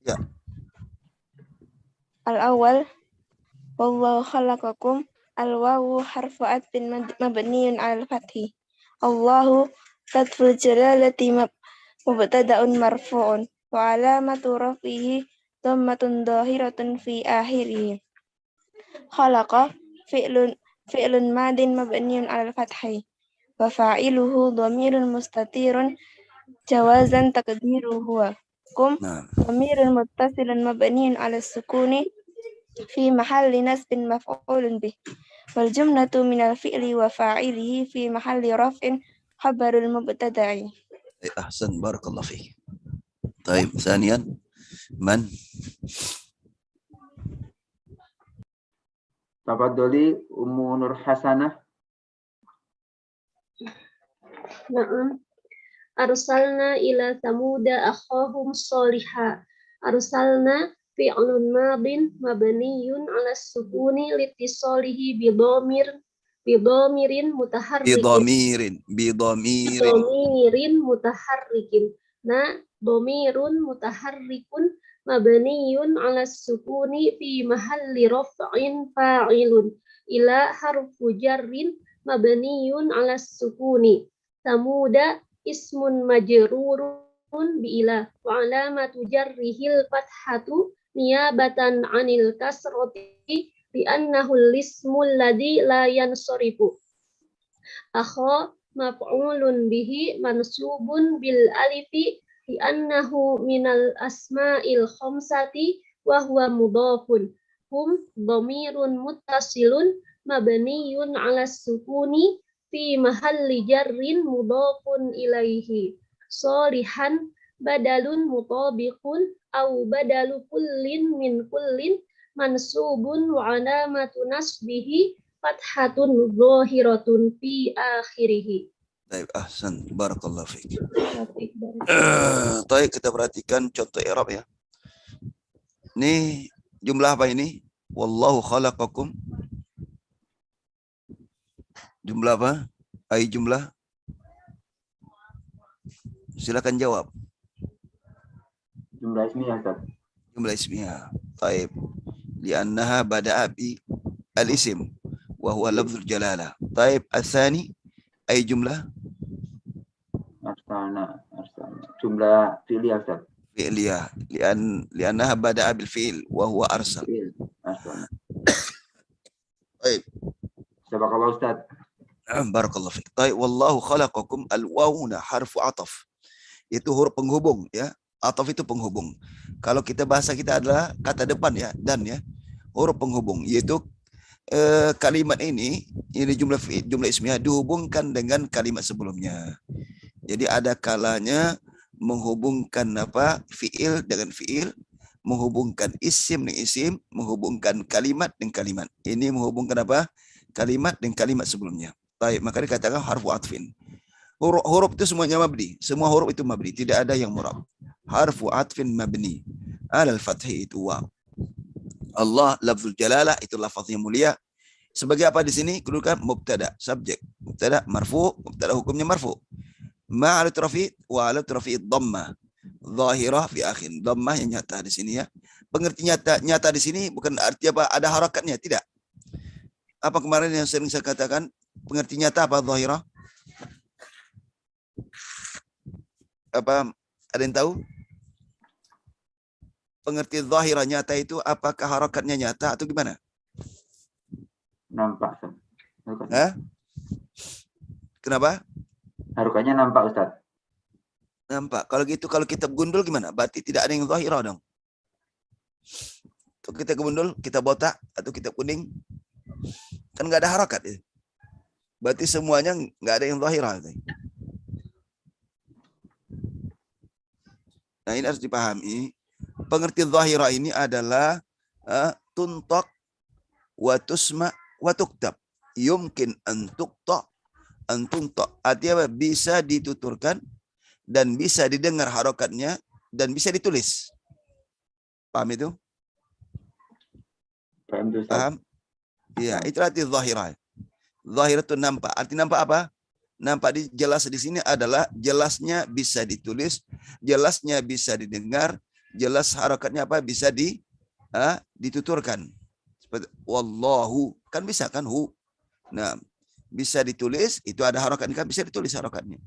Ya. Al-awwal wallahu khalaqakum. Al-wawu harfu atfin mabniun 'alal fathi. Allahu lafzul jalalati mubtada'un marfu'un wa 'alamatu raf'ihi dhammatun dhahiratun fi akhirih. Khalaqa fi'lun madin mabniun 'alal fathi wa fa'iluhu dhamirun mustatirun jawazan taqdiruhu huwa. Kum dhamirun muttasilun mabniun 'alas sukuni fi mahalli nasbin maf'ulun bih. Wal jumlatu minal fi'li wa fa'ilihi fi mahalli raf'in khabarul mubtada'i. Ahsan, barakallahu fiik. Baik, ثانيا man? Tafadhali Ummu Nur Hasanah. Na'am. Arsalna ila Samuda akhahum Shaliha. Arsalna fi'lun madin mabniyun 'ala sukuni litisalihi bidhamirin mutaharrikin. Bidhamirin mutaharrikin. Na dhamirun mutaharrikun mabniyun 'ala sukuni fi mahalli raf'in fa'ilun. Ila harfu jarrin mabniyun 'ala sukuni. Samuda ismun majrurun bi ila wa 'alamatu jarrihil fathatu niyabatan 'anil kasrati bi annahu al-ismu alladhi la yansarifu. Akha maf'ulun bihi mansubun bil alifi bi annahu minal asma'il khamsati wa huwa mudhafun. Hum dhamirun muttasilun mabniyun 'ala sukuni fi mahalli jarrin mudhafun ilaihi. Shalihan badalun mutabiqun au badalu kullin min kullin mansubun wa alamatu nasbihi fathatun zahiratun fi akhirih. Baik, ahsan, barakallahu fiik. Baik, kita perhatikan contoh i'rab ya. Ini jumlah apa ini? Wallahu khalaqakum. Jumlah apa? Ai jumlah. Silakan jawab. Jumlah ismiyah, Ustaz. Jumlah ismiyah. Baik. Li'annaha bada'a bi al-ism wa huwa lafzul jalalah. Baik, al-thani ai jumlah. Arsalna. Jumlah fi'liyah, Ustaz. Fi'liyah. Li'annaha bada'a bil fi'il wa huwa arsal. Arsalna. Baik. Jazakallahu Ustaz. Barakallahu fiik. Baik, wallahu khalaqakum, al-wawuna harfu ataf. Itu huruf penghubung ya. Ataf itu penghubung. Kalau kita bahasa kita adalah kata depan ya, dan ya. Huruf penghubung yaitu kalimat ini jumlah ismiyah dihubungkan dengan kalimat sebelumnya. Jadi ada kalanya menghubungkan apa? Fiil dengan fiil, menghubungkan isim dengan isim, menghubungkan kalimat dengan kalimat. Ini menghubungkan apa? Kalimat dengan kalimat sebelumnya. Baik, maka dikatakan harfu atfin. Huruf itu semuanya mabni. Semua huruf itu mabni, tidak ada yang murab. Harfu atfin mabni. Alal fathi itu waw. Allah lafzul jalalah itu lafaznya mulia. Sebagai apa di sini? Kedudukan mubtada, subjek. Mubtada marfu, mubtada hukumnya marfu. Ma'alat rafi wa alat rafi dhammah. Zahirah fi akhir. Dhammah yang nyata di sini ya. Pengerti nyata di sini bukan arti apa ada harakatnya, tidak. Apa kemarin yang sering saya katakan? Pengerti nyata apa zahirah? Apa ada yang tahu? Pengerti zahirah nyata itu apakah harakatnya nyata atau gimana? Nampak. Hah? Kenapa? Harokatnya nampak, Ustaz. Nampak. Kalau gitu, kalau kita gundul gimana? Berarti tidak ada yang zahirah dong. Kalau kita gundul, kita botak atau kita kuning, kan nggak ada harakat. Ya? Berarti semuanya nggak ada yang zahirah. Nah ini harus dipahami. Pengertian zahirah ini adalah tuntak wa tusma wa tuktab. Yumkin an tukta an tuntak. Artinya bisa dituturkan dan bisa didengar harokatnya dan bisa ditulis. Paham itu? Paham? Iya, itu arti zahirah. Zahirah itu nampak. Arti nampak apa? Nampak jelas di sini adalah jelasnya bisa ditulis, jelasnya bisa didengar, jelas harokatnya apa bisa dituturkan. Seperti wallahu kan bisa kan hu. Nah, bisa ditulis itu ada harokatnya kan bisa ditulis harokatnya.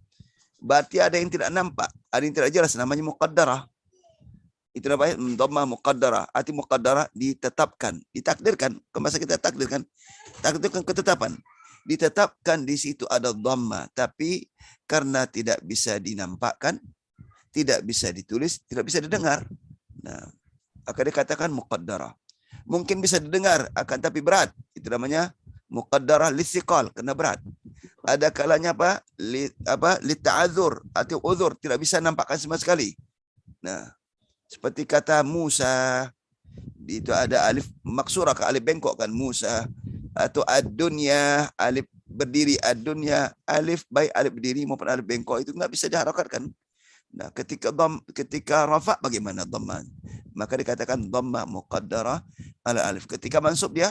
Berarti ada yang tidak nampak, ada yang tidak jelas namanya muqaddarah. Itu namanya dhammah muqaddarah. Arti muqaddarah ditetapkan, ditakdirkan. Masa kita takdirkan? Takdirkan ketetapan. Ditetapkan di situ ada dhammah, tapi karena tidak bisa dinampakkan, tidak bisa ditulis, tidak bisa didengar. Nah, akan dikatakan muqaddarah. Mungkin bisa didengar akan tapi berat. Itu namanya muqaddarah litsiqal, karena berat. Ada kalanya apa? Li ta'adzur atau uzur, tidak bisa nampakkan sama sekali. Nah, seperti kata Musa, itu ada alif maksurah ke alif bengkok kan Musa, atau ad-dunya, alif berdiri ad-dunya, alif baik alif berdiri maupun alif bengkok itu nggak bisa diharokatkan. Nah, ketika rafa bagaimana dhammah? Maka dikatakan dhammah muqaddarah ala alif. Ketika mansub dia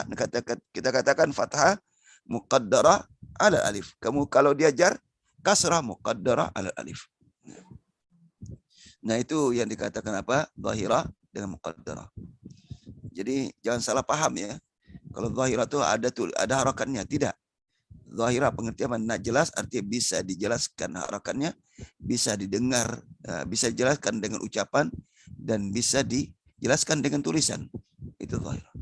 kita katakan fathah muqaddarah ala alif. Kamu kalau dia jar kasrah muqaddarah ala alif. Nah, itu yang dikatakan apa? Zahirah dengan muqaddarah. Jadi jangan salah paham ya. Kalau zahirah itu ada harakatnya, tidak. Zahirah pengertian mana jelas artinya bisa dijelaskan harakatnya, bisa didengar, bisa dijelaskan dengan ucapan dan bisa dijelaskan dengan tulisan. Itu zahirah.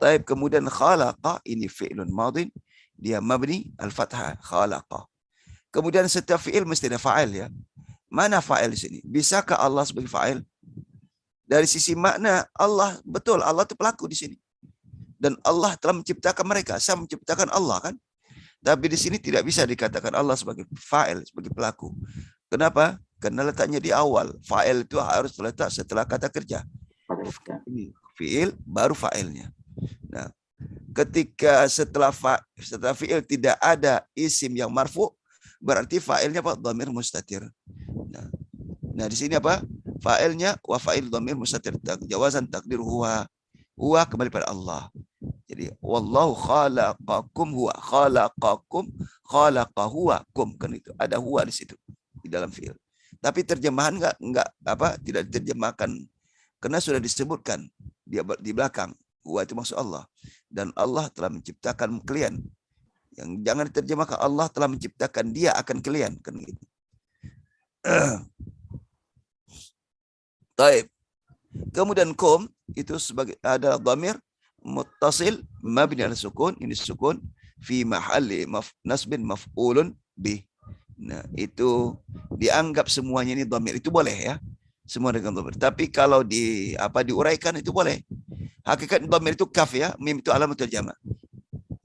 Taib kemudian khalaqa ini fi'lun madin, dia mabni al-fathah khalaqa. Kemudian setiap fi'il mesti ada fa'il ya. Mana fa'il di sini? Bisakah Allah sebagai fa'il? Dari sisi makna Allah betul, Allah itu pelaku di sini. Dan Allah telah menciptakan mereka. Saya menciptakan Allah kan. Tapi di sini tidak bisa dikatakan Allah sebagai fa'il, sebagai pelaku. Kenapa? Karena letaknya di awal. Fa'il itu harus terletak setelah kata kerja. Ini fi'il baru fa'ilnya. Nah, ketika setelah fi'il tidak ada isim yang marfu, berarti fa'ilnya apa? Dhamir mustatir. Nah, di sini apa? Fa'ilnya wa fa'il dhamir mustatir. Jawazan takdir huwa. Huwa kembali pada Allah. Jadi wallahu khalaqakum huwa, khalaqakum khalaqa huwa kum, kan itu ada huwa di situ di dalam fiil. Tapi terjemahan enggak tidak diterjemahkan karena sudah disebutkan di belakang huwa itu maksud Allah dan Allah telah menciptakan kalian. Yang jangan diterjemahkan Allah telah menciptakan dia akan kalian kan gitu. Taib. Kemudian kum itu sebagai ada dhamir muttasil mabni ala sukun, ini sukun fi mahalli nasbin maf'ulun bih. Nah, itu dianggap semuanya ini dhamir, itu boleh ya. Semua dengan dhamir. Tapi kalau diuraikan itu boleh. Hakikat dhamir itu kaf ya, mim itu alamatul jama'.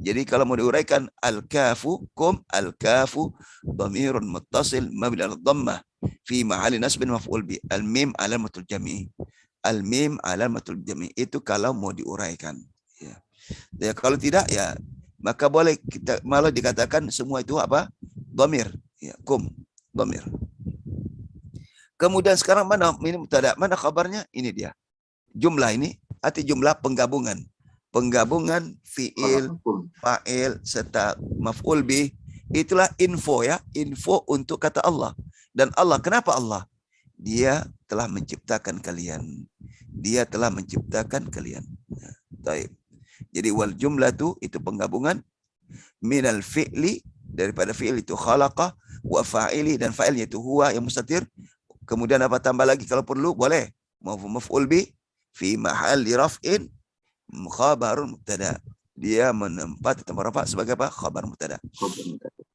Jadi kalau mau diuraikan al-kafu kum al-kafu dhamirun muttasil mabni ala dhammah fi mahalli nasbin maf'ul bih. Al-mim alamatul jami'. Al-mim alamatul jami' itu kalau mau diuraikan ya. Kalau tidak ya maka boleh kita malah dikatakan semua itu apa? Dhamir ya, kum dhamir. Kemudian sekarang mana ini mubtada, mana khabarnya? Ini dia. Jumlah ini arti jumlah penggabungan. penggabungan fiil, fa'il serta maf'ul bih, itulah info ya, info untuk kata Allah. Dan Allah, kenapa Allah? Dia telah menciptakan kalian. Dia telah menciptakan kalian. Baik. Jadi wal jumlatu itu penggabungan minal fi'li, daripada fi'il itu khalaqa, wa fa'ili, dan fa'ilnya itu huwa yang mustatir. Kemudian apa tambah lagi kalau perlu boleh maf'ul bih fi mahalli raf'in khabarun mubtada. Dia menempati tempat rafa sebagai apa? Khabar mubtada.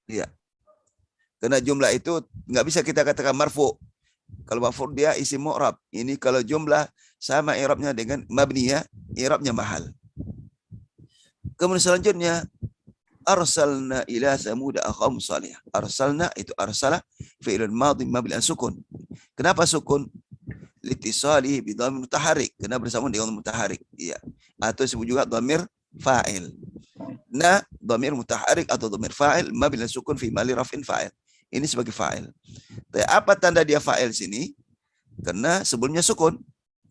Iya. Karena jumlah itu nggak bisa kita katakan marfu. Kalau marfu dia isim mu'rab. Ini kalau jumlah sama i'rabnya dengan mabniyah, i'rabnya mahal. Kemudian selanjutnya arsalna ila samud akhahum salih. Arsalna itu arsala fi'lun madhi mabni sukun. Kenapa sukun? Litisali bi dhamir mutaharrik, karena bersama dengan mutaharrik. Iya. Atau disebut juga dhamir fa'il. Nah, dhamir mutaharrik atau dhamir fa'il mabni sukun fi mali raf'in fa'il. Ini sebagai fa'il. Tapi apa tanda dia fa'il sini? Karena sebelumnya sukun.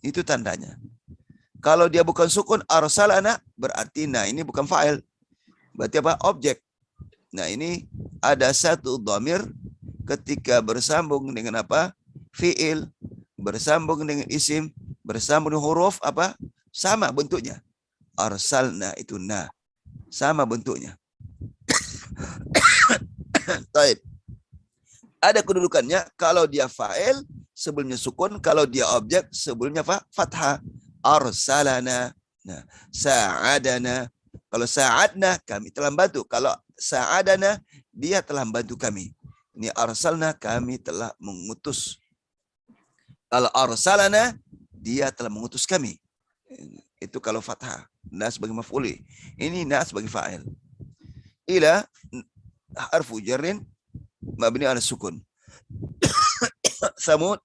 Itu tandanya. Kalau dia bukan sukun, arsalana, berarti nah ini bukan fa'il. Berarti apa? Objek. Nah, ini ada satu dhamir ketika bersambung dengan apa? Fi'il, bersambung dengan isim, bersambung dengan huruf apa? Sama bentuknya. Arsalna itu na. Sama bentuknya. Taib. Ada kedudukannya kalau dia fa'il sebelumnya sukun, kalau dia objek sebelumnya fathah. Arsalana. Nah, sa'adana. Kalau sa'adna kami telah membantu. Kalau sa'adana dia telah membantu kami. Ini arsalna kami telah mengutus. Kalau arsalana dia telah mengutus kami. Itu kalau fathah. Na sebagai maf'uli. Ini na sebagai fa'il. Ila harfu jarrin mabni ala sukun. Samud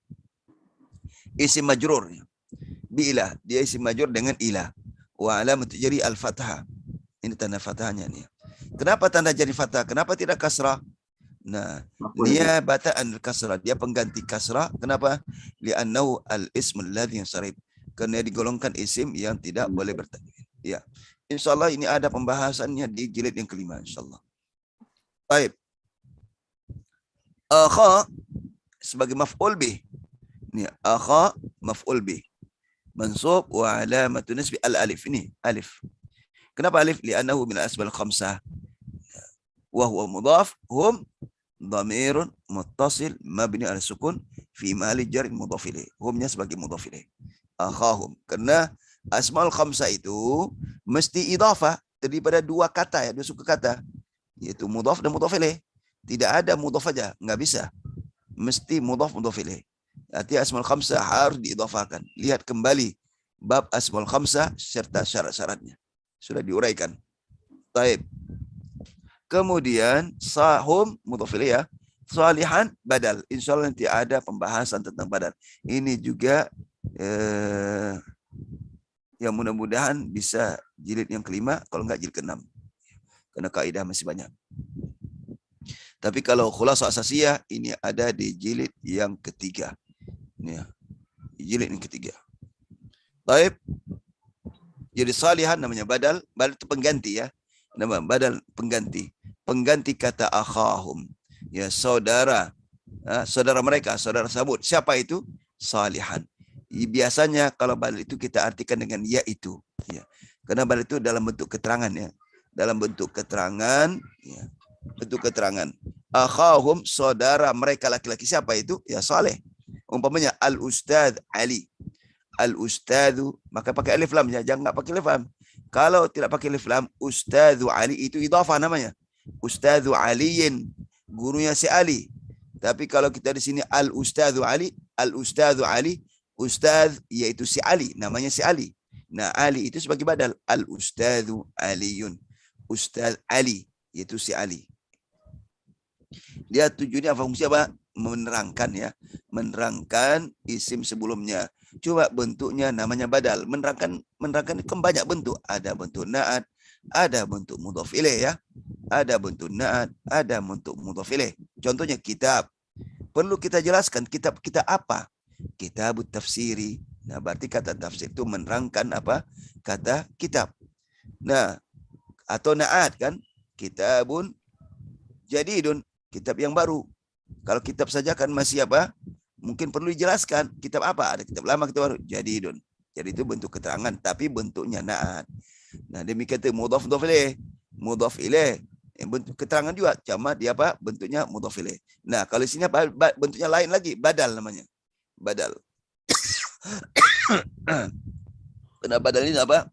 isim majrur. Bi ilah. Dia isim majrur dengan ilah. Wa alamat jari al-fathah. Ini tanda fathahnya nih. Kenapa tanda jadi fathah? Kenapa tidak kasrah? Nah, dia bataan kasrah, dia pengganti kasrah. Kenapa? Li'annahu al-ismul ladzi yansarif. Karena digolongkan isim yang tidak boleh bertanwin. Ya. Insyaallah ini ada pembahasannya di jilid yang kelima insyaallah. Baik. Akha sebagai maf'ul bih. Ini akha maf'ul bih. Mansub wa alamatu nasbi al-alif. Ini alif. Kenapa alif? Li'annahu min al-asmal khamsah. Wa huwa mudhaf, hum dhamirun muttasil mabni ala sukun fi mahali jar mudhaf ilaih. Humnya sebagai mudhaf ilaih. Akhahum. Karena asmaul khamsah itu mesti idhafah daripada dua kata ya, dua suku kata. Yaitu mudhaf dan mudhaf ilaih. Tidak ada mudhaf aja, enggak bisa. Mesti mudhaf ilaih. Artinya asmaul khamsah harus diidhafahkan. Lihat kembali bab asmaul khamsah serta syarat-syaratnya. Sudah diuraikan. Taib. Kemudian sahum mudhaf ilaih ya. Salihan badal. Insyaallah nanti ada pembahasan tentang badal. Ini juga yang mudah-mudahan bisa jilid yang kelima, kalau enggak jilid ke-6. Karena kaidah masih banyak. Tapi kalau khulasah asasiyah ini ada di jilid yang ketiga. Ini ya. Jilid yang ketiga. Baik. Jadi salihan namanya badal. Badal itu pengganti ya. Nama badal pengganti. Pengganti kata akhahum. Ya, saudara. Saudara mereka, saudara Samud. Siapa itu? Salihan. Biasanya kalau badal itu kita artikan dengan yaitu. Ya. Karena badal itu dalam bentuk keterangan ya. Dalam bentuk keterangan. Ya. Bentuk keterangan. Akhahum, saudara mereka laki-laki. Siapa itu? Ya, Saleh. Umpamanya al-ustadz Ali. Al-ustadzu, maka pakai alif lam ya, jangan pakai alif lam. Kalau tidak pakai alif lam, Ustadzu Ali itu idhafah namanya. Ustadzu Aliyin, gurunya si Ali. Tapi kalau kita di sini al-ustadzu Ali, al-ustadzu Ali, ustadz yaitu si Ali, namanya si Ali. Nah, Ali itu sebagai badal, al-ustadzu Aliyun. Ustadz Ali yaitu si Ali. Dia tujuannya fungsi apa? Menerangkan ya, menerangkan isim sebelumnya. Coba bentuknya namanya badal. Menerangkan itu banyak bentuk. Ada bentuk na'at, ada bentuk mudhaf ilaih ya. Ada bentuk na'at, ada bentuk mudhaf ilaih. Contohnya kitab. Perlu kita jelaskan kitab kita apa? Kitabut tafsiri. Nah, berarti kata tafsir itu menerangkan apa? Kata kitab. Nah, atau na'at kan, kitabun jadidun, kitab yang baru. Kalau kitab saja kan masih apa? Mungkin perlu dijelaskan kitab apa, ada kitab lama, kitab baru, jadidun. Jadi itu bentuk keterangan tapi bentuknya na'at. Nah, demikian itu mudhaf ilaih. Bentuk keterangan juga, cuma dia apa? Bentuknya mudhaf ilaih. Nah, kalau di sini apa? Bentuknya lain lagi, badal namanya. Badal. Kenapa badal ini apa?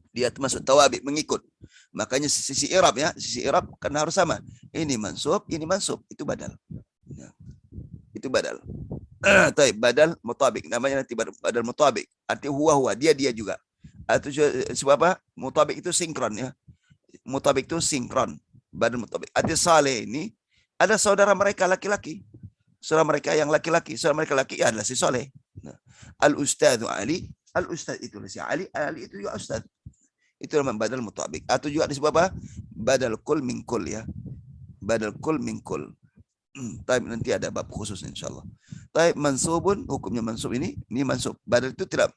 Dia termasuk tawabi, mengikut. Makanya sisi i'rab ya, sisi i'rab kan harus sama. Ini mansub, itu badal. Ya. Itu badal. Taib, badal mutabik, namanya nanti badal mutabik. Artinya huwa, dia juga. Atau sebab apa? Mutabik itu sinkron ya. Mutabik itu sinkron. Badal mutabik. Artinya saleh ini ada saudara mereka laki-laki. Saudara mereka yang laki-laki, saudara mereka laki adalah si Saleh. Nah, al-ustadzu Ali, al-ustadz itu si Ali itu juga ustadz. Itu namanya badal mutabik. Atau juga disebut apa? Badal kul min kul ya. Badal kul min kul. Taib, nanti ada bab khusus insyaallah. Taib, mansubun, hukumnya mansub ini mansub. Badal itu tidak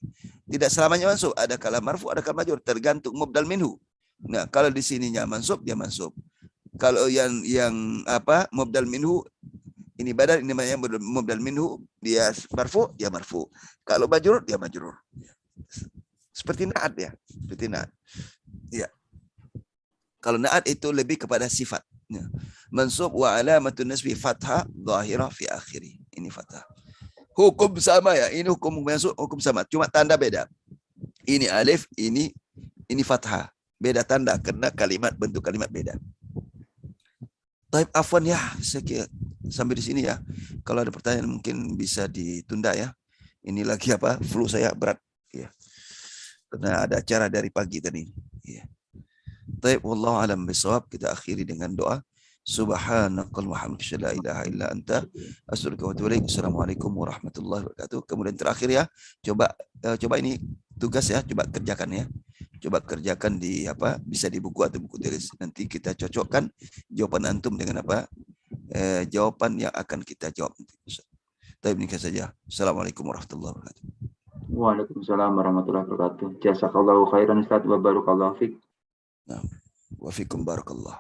selamanya mansub. Ada kala marfu, ada kala majrur, tergantung mubdal minhu. Nah, kalau di sininya mansub, dia mansub. Kalau yang apa? Mubdal minhu ini badal, ini namanya mubdal minhu, dia marfu, dia marfu. Kalau majrur, dia majrur. Seperti na'at ya, seperti na'at. Ya. Kalau na'at itu lebih kepada sifat. Ya. Mansub wa alamatun nasbi fathah zahirah fi akhiri. Ini fathah. Hukum sama ya, ini hukum mansub, hukum sama, cuma tanda beda. Ini alif, ini fathah. Beda tanda karena bentuk kalimat beda. Taib, afwan ya, saya sampai di sini ya. Kalau ada pertanyaan mungkin bisa ditunda ya. Ini lagi apa? Flu saya berat ya. Karena ada acara dari pagi tadi. Ya. Taib, wallahu alam bisawab. Kita akhiri dengan doa. Subhanakal wa hamdika la ilaha illa anta astaghfiruka wa atubu ilaik. Assalamualaikum warahmatullahi wabarakatuh. Kemudian terakhir ya, coba ini tugas ya, coba kerjakan ya. Coba kerjakan di apa? Bisa di buku atau buku tulis. Nanti kita cocokkan jawaban antum dengan apa? Jawaban yang akan kita jawab nanti. Tapi ini saja. Assalamualaikum warahmatullahi wabarakatuh. Waalaikumsalam warahmatullahi wabarakatuh. Jazakallahu khairan Ustaz wa barakallahu fiik. Nah, wa fiikum barakallah.